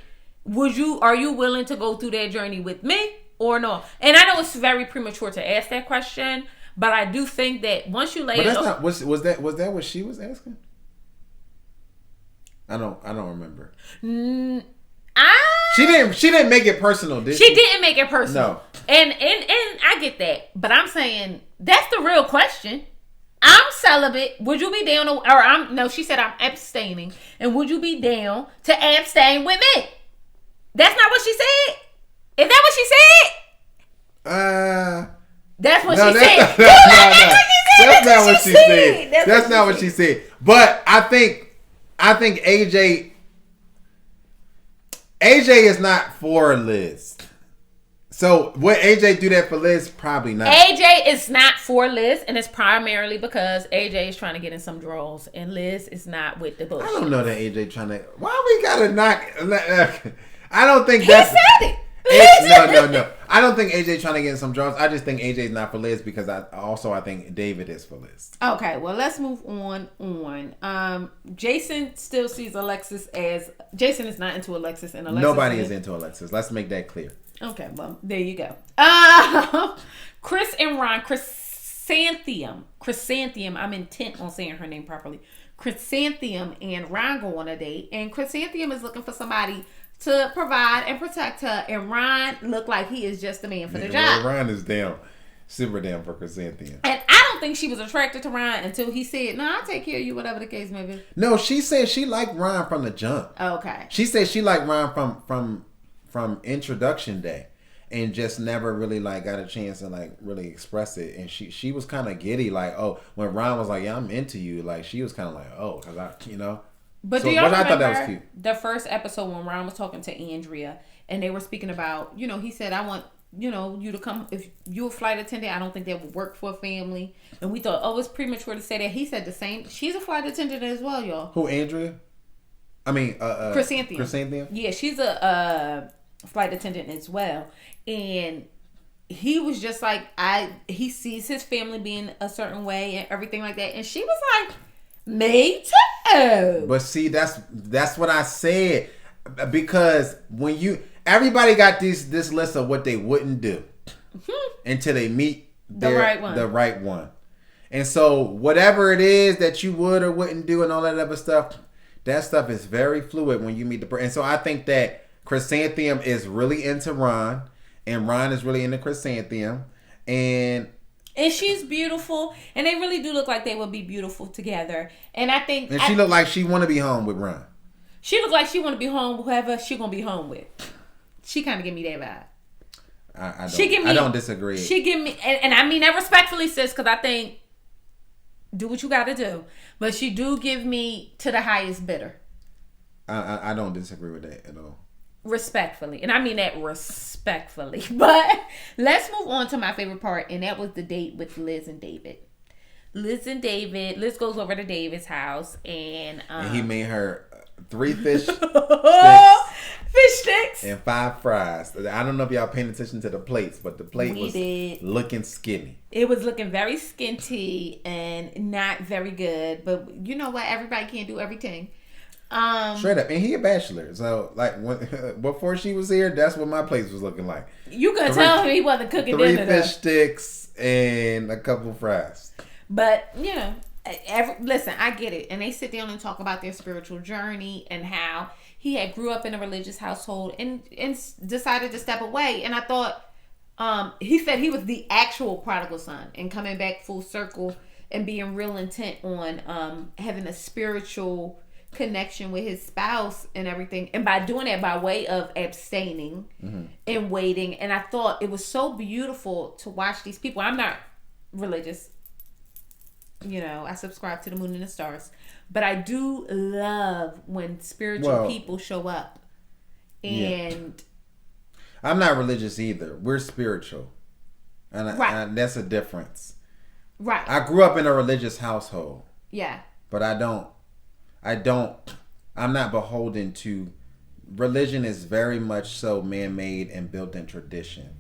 Are you willing to go through that journey with me or no? And I know it's very premature to ask that question, but I do think that once you lay it up, was that what she was asking? I don't remember. She didn't make it personal, did she? She didn't make it personal. No. And I get that, but I'm saying that's the real question. I'm celibate. Would you be down she said I'm abstaining. And would you be down to abstain with me? That's not what she said. Is that what she said? That's what she said. That's not what she said. That's not what she said. But I think AJ is not for Liz. So would AJ do that for Liz? Probably not. AJ is not for Liz, and it's primarily because AJ is trying to get in some draws, and Liz is not with the bullshit. I don't know that AJ trying to. Why we gotta knock? I don't think that's. He said it. No. I don't think AJ trying to get in some draws. I just think AJ's not for Liz because I think David is for Liz. Okay, well, let's move on. Jason still sees Alexis as Jason is not into Alexis, and Alexis nobody is into Alexis. Let's make that clear. Okay, well, there you go. Chris and Ron, Chrysanthemum, I'm intent on saying her name properly. Chrysanthemum and Ron go on a date, and Chrysanthemum is looking for somebody to provide and protect her, and Ron looked like he is just the man for the job. Ron is super down for Chrysanthemum. And I don't think she was attracted to Ron until he said, no, I'll take care of you, whatever the case may be. No, she said she liked Ron from the jump. Okay. She said she liked Ron from introduction day, and just never really like got a chance to like really express it. And she was kind of giddy, like, oh, when Ron was like, yeah, I'm into you, like she was kind of like, oh, cause But do y'all remember I thought that was cute. The first episode when Ron was talking to Andrea and they were speaking about, he said, I want, you to come. If you're a flight attendant, I don't think that would work for a family. And we thought, oh, it's premature to say that. He said the same. She's a flight attendant as well, y'all. Who, Andrea? I mean, Chrysanthemum. Yeah, she's a flight attendant as well. And he was just like, he sees his family being a certain way and everything like that. And she was like, me too. But see, that's what I said, because when everybody got this list of what they wouldn't do until they meet the right one, and so whatever it is that you would or wouldn't do and all that other stuff, that stuff is very fluid when you meet the person. And so I think that Chrysanthemum is really into Ron, and Ron is really into Chrysanthemum, and she's beautiful, and they really do look like they would be beautiful together. And I think, and she look like she want to be home with Ron. She look like she want to be home with whoever she gonna be home with. She kind of give me that vibe. I don't disagree. She give me, and I mean that respectfully, sis, because I think do what you got to do, but she do give me to the highest bidder. I don't disagree with that at all. Respectfully, and I mean that respectfully. But let's move on to my favorite part, and that was the date with Liz and David. Liz goes over to David's house, and he made her 3 fish sticks and 5 fries. I don't know if y'all paying attention to the plates, but the plate was looking skinny. It was looking very skinty and not very good. But you know what? Everybody can't do everything. Straight up, and he a bachelor, so like before she was here, that's what my place was looking like. You could tell him he wasn't cooking 3 dinner. 3 fish sticks and a couple fries. But you know, listen, I get it, and they sit down and talk about their spiritual journey and how he had grew up in a religious household and decided to step away. And I thought, he said he was the actual prodigal son and coming back full circle and being real intent on having a spiritual connection with his spouse and everything, and by doing that by way of abstaining and waiting. And I thought it was so beautiful to watch these people. I'm not religious, you know, I subscribe to the moon and the stars, but I do love when spiritual people show up. And I'm not religious either. We're spiritual, and that's a difference. Right. I grew up in a religious household. Yeah. But I'm not beholden to religion. Is very much so man-made and built in tradition,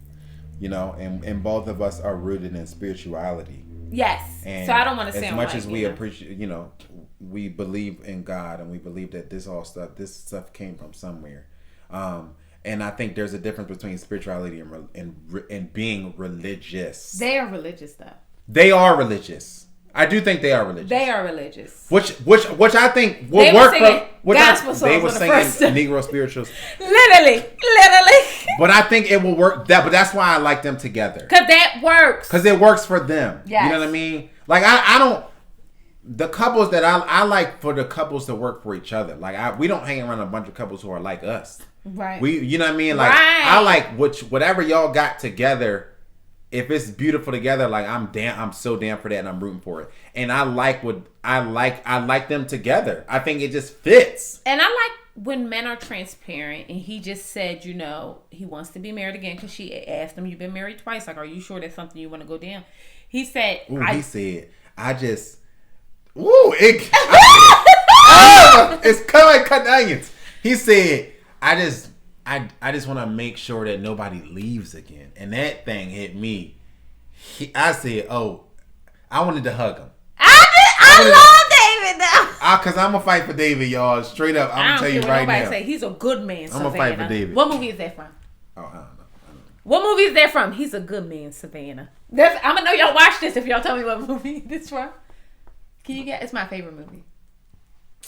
you know, and both of us are rooted in spirituality. Yes. And so I don't want to sound as much like, as we appreciate, you know, we believe in God and we believe that this stuff came from somewhere. And I think there's a difference between spirituality and being religious. They are religious though. They are religious. I do think they are religious. They are religious. Which I think will work for gospel songs. They were singing Negro spirituals. Literally. But I think it will work. But that's why I like them together. Because that works. Because it works for them. Yes. You know what I mean? Like I don't. The couples that I like for the couples to work for each other. Like we don't hang around a bunch of couples who are like us. Right. You know what I mean? Like I like whatever y'all got together. If it's beautiful together, like I'm so down for that, and I'm rooting for it. And I like them together. I think it just fits. And I like when men are transparent. And he just said, you know, he wants to be married again because she asked him, "You've been married twice. Like, are you sure that's something you want to go down?" He said, it's kind of like cutting onions. He said, I just want to make sure that nobody leaves again. And that thing hit me. I said, oh, I wanted to hug him. I love David now. Because I'm going to fight for David, y'all. Straight up, I'm going to tell you right now. Say. He's a good man, I'm going to fight for David. What movie is that from? Oh, I don't know. What movie is that from? He's a good man, Savannah. I'm going to know y'all watch this if y'all tell me what movie this from. Can you get? It's my favorite movie.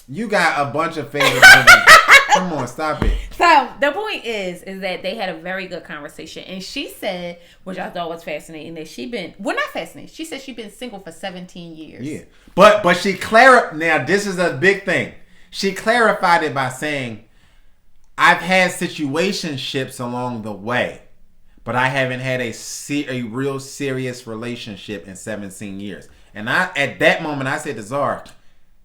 You got a bunch of favorite movies. Come on, stop it. So the point is that they had a very good conversation, and she said, which I thought was fascinating, that not fascinating. She said she's been single for 17 years. Yeah, but she clarified. Now this is a big thing. She clarified it by saying, "I've had situationships along the way, but I haven't had a real serious relationship in 17 years." And at that moment, I said to Zar,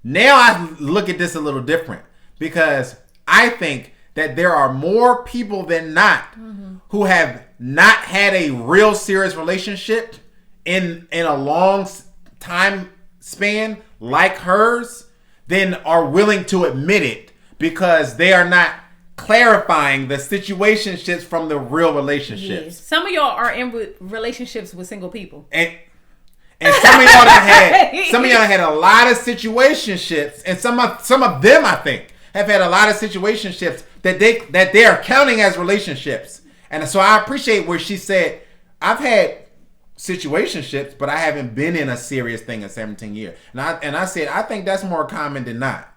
now I look at this a little different, because I think that there are more people than not who have not had a real serious relationship in a long time span like hers than are willing to admit it, because they are not clarifying the situationships from the real relationships. Yes. Some of y'all are in relationships with single people. And some of y'all had a lot of situationships, and some of them, I think, have had a lot of situationships that they are counting as relationships. And so I appreciate where she said, "I've had situationships, but I haven't been in a serious thing in 17 years." And I said, I think that's more common than not.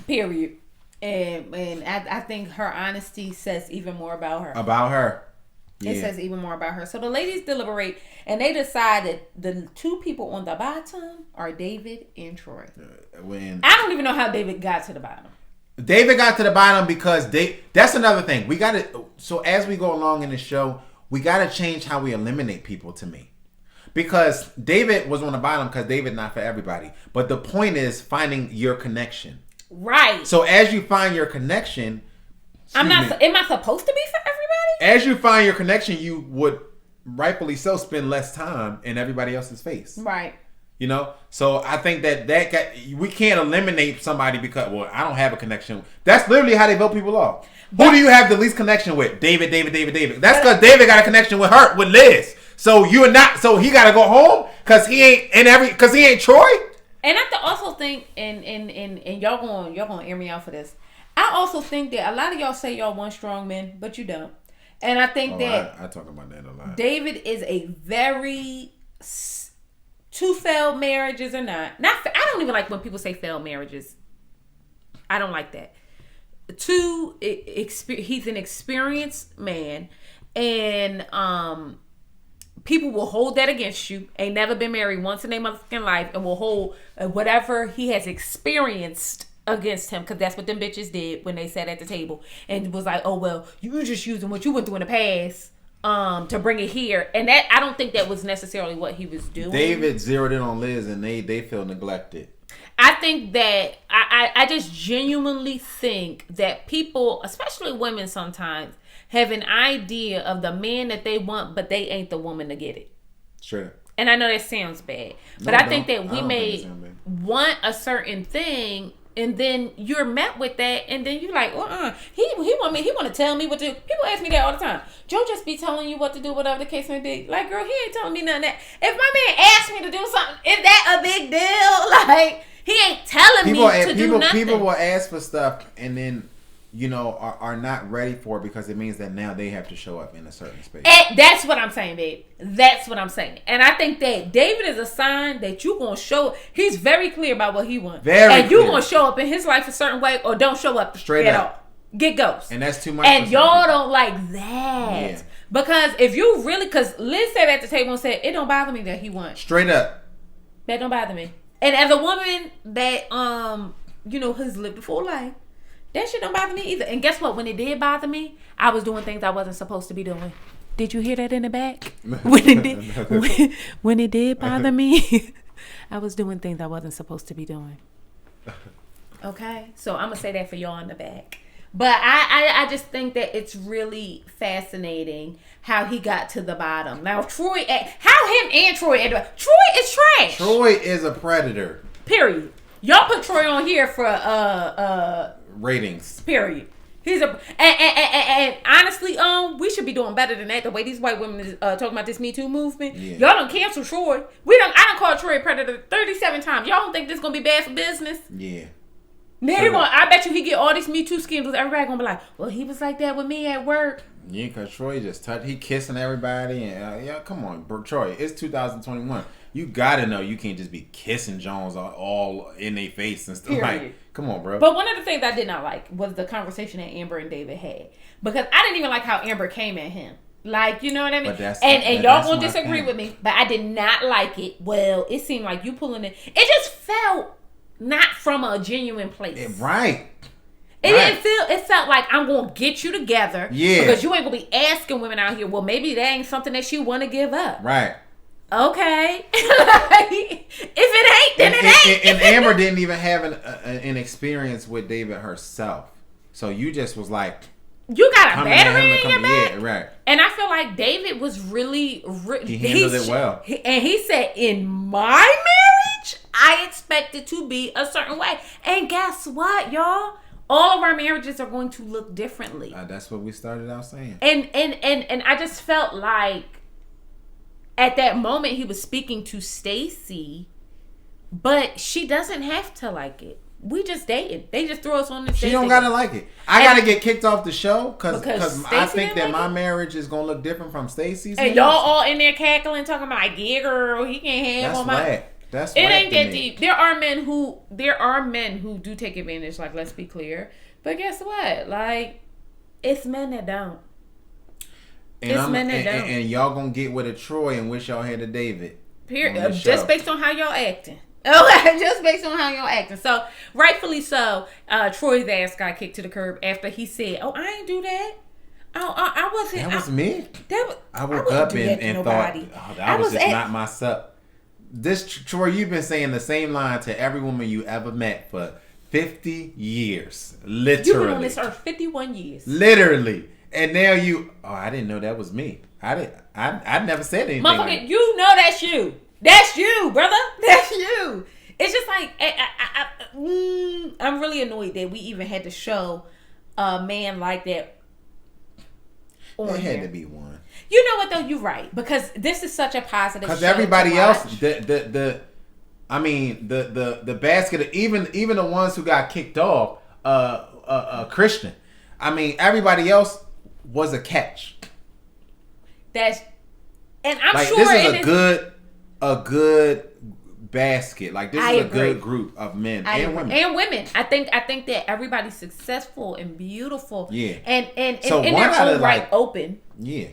Period. And I think her honesty says even more about her. About her. Yeah. It says even more about her. So the ladies deliberate, and they decide that the two people on the bottom are David and Troy. I don't even know how David got to the bottom. David got to the bottom because that's another thing. We got to, so as we go along in the show, we got to change how we eliminate people to me. Because David was on the bottom because David not for everybody. But the point is finding your connection. Right. So as you find your connection, am I supposed to be for everybody? As you find your connection, you would rightfully so spend less time in everybody else's face. Right. You know? So I think that we can't eliminate somebody because, well, I don't have a connection. That's literally how they vote people off. Who do you have the least connection with? David. That's because David got a connection with Liz. So you're not, so he got to go home because he ain't Troy. And I also think, and y'all gonna air me out for this. I also think that a lot of y'all say y'all want strong men, but you don't. And I think that I talk about that a lot. David is a very two failed marriages or not. I don't even like when people say failed marriages. I don't like that. He's an experienced man, and people will hold that against you. Ain't never been married once in their motherfucking life, and will hold whatever he has experienced against him, because that's what them bitches did when they sat at the table and was like, oh well, you were just using what you went through in the past to bring it here. And that, I don't think that was necessarily what he was doing. David zeroed in on Liz and they feel neglected. I think that I just genuinely think that people, especially women sometimes, have an idea of the man that they want, but they ain't the woman to get it. Sure. And I know that sounds bad, but I think that we may want a certain thing, and then you're met with that, and then you're like, he want to tell me what to do. People ask me that all the time. Joe just be telling you what to do, whatever the case may be. Like, girl, he ain't telling me none of that. If my man asks me to do something, is that a big deal? Like, he ain't telling me to do nothing. People will ask for stuff, and then, you know, are not ready for it because it means that now they have to show up in a certain space. And that's what I'm saying, babe. That's what I'm saying. And I think that David is a sign that you're going to show. He's very clear about what he wants. And you're going to show up in his life a certain way, or don't show up straight at all. Get ghost. And that's too much. And y'all don't like that. Yeah. Because if you really, because Liz said at the table and said, it don't bother me that he wants. Straight up. That don't bother me. And as a woman that, you know, has lived a full life, that shit don't bother me either. And guess what? When it did bother me, I was doing things I wasn't supposed to be doing. Did you hear that in the back? When it did bother me, I was doing things I wasn't supposed to be doing. Okay? So I'm going to say that for y'all in the back. But I just think that it's really fascinating how he got to the bottom. Now, Troy, how him and Troy ended up. Troy is trash. Troy is a predator. Period. Y'all put Troy on here for ratings. Period. He's and honestly, we should be doing better than that. The way these white women is talking about this Me Too movement, y'all don't cancel Troy. I don't call Troy a predator 37 times. Y'all don't think this gonna be bad for business? Yeah. I bet you he get all these Me Too scandals. Everybody gonna be like, well, he was like that with me at work. Yeah, because Troy just he kissing everybody. And yeah, come on, bro. Troy, it's 2021. You gotta know you can't just be kissing Jones all in their face and stuff. Period. Like, come on, bro. But one of the things I did not like was the conversation that Amber and David had. Because I didn't even like how Amber came at him. Like, you know what I mean? And y'all gonna disagree with me, but I did not like it. Well, it seemed like you pulling it. It just felt not from a genuine place. Right. It felt like I'm gonna get you together. Yeah. Because you ain't gonna be asking women out here, well, maybe that ain't something that she wanna give up. Right. Okay. If it ain't, then it ain't. And Amber didn't even have an experience with David herself. So you just was like, you got a battery in your back? Yeah, right. And I feel like David was really he handled it well. And he said, in my marriage, I expect it to be a certain way. And guess what, y'all? All of our marriages are going to look differently. That's what we started out saying. And I just felt like at that moment he was speaking to Stacy, but she doesn't have to like it. We just dated. They just threw us on the stage. She don't gotta like it. I gotta get kicked off the show because I think that my marriage is gonna look different from Stacy's. And y'all all in there cackling, talking about, yeah, girl, he can't have on my. That's it ain't that deep. There are men who do take advantage. Like, let's be clear. But guess what? Like, it's men that don't. And y'all gonna get with a Troy and wish y'all had a David. Period. Just based on how y'all acting. Okay, just based on how y'all acting. So, rightfully so, Troy's ass got kicked to the curb after he said, "Oh, I ain't do that. Oh, I wasn't." That was me. I woke up and thought, "Oh, that was just not myself." This Troy, you've been saying the same line to every woman you ever met for 50 years, literally. You've been on this earth 51 years, literally. And now I didn't know that was me. I never said anything. Motherfucker, you know that's you. That's you, brother. That's you. It's just like, I'm really annoyed that we even had to show a man like that on There had here. to be one. You know what, though? You're right. Because this is such a positive show. Because everybody else, the basket, even the ones who got kicked off, Christian. I mean, everybody else was a catch. And I'm like, sure this is a good basket. Like, this is a good group of men and women. I think that everybody's successful and beautiful. Yeah. And so in their own right, open. Yeah.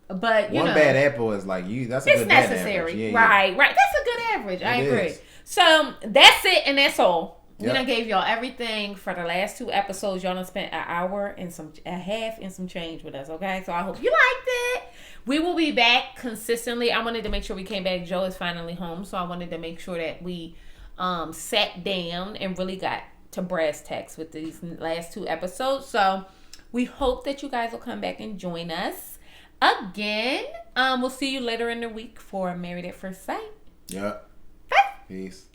But one bad apple is like you. That's a good necessary. Average. Yeah, right. That's a good average. I agree. So that's it, and that's all. We done gave y'all everything for the last 2 episodes. Y'all done spent an hour and a half and some change with us. Okay, so I hope you liked it. We will be back consistently. I wanted to make sure we came back. Joe is finally home, so I wanted to make sure that we sat down and really got to brass tacks with these last 2 episodes. So we hope that you guys will come back and join us again. We'll see you later in the week for Married at First Sight. Yep. Peace.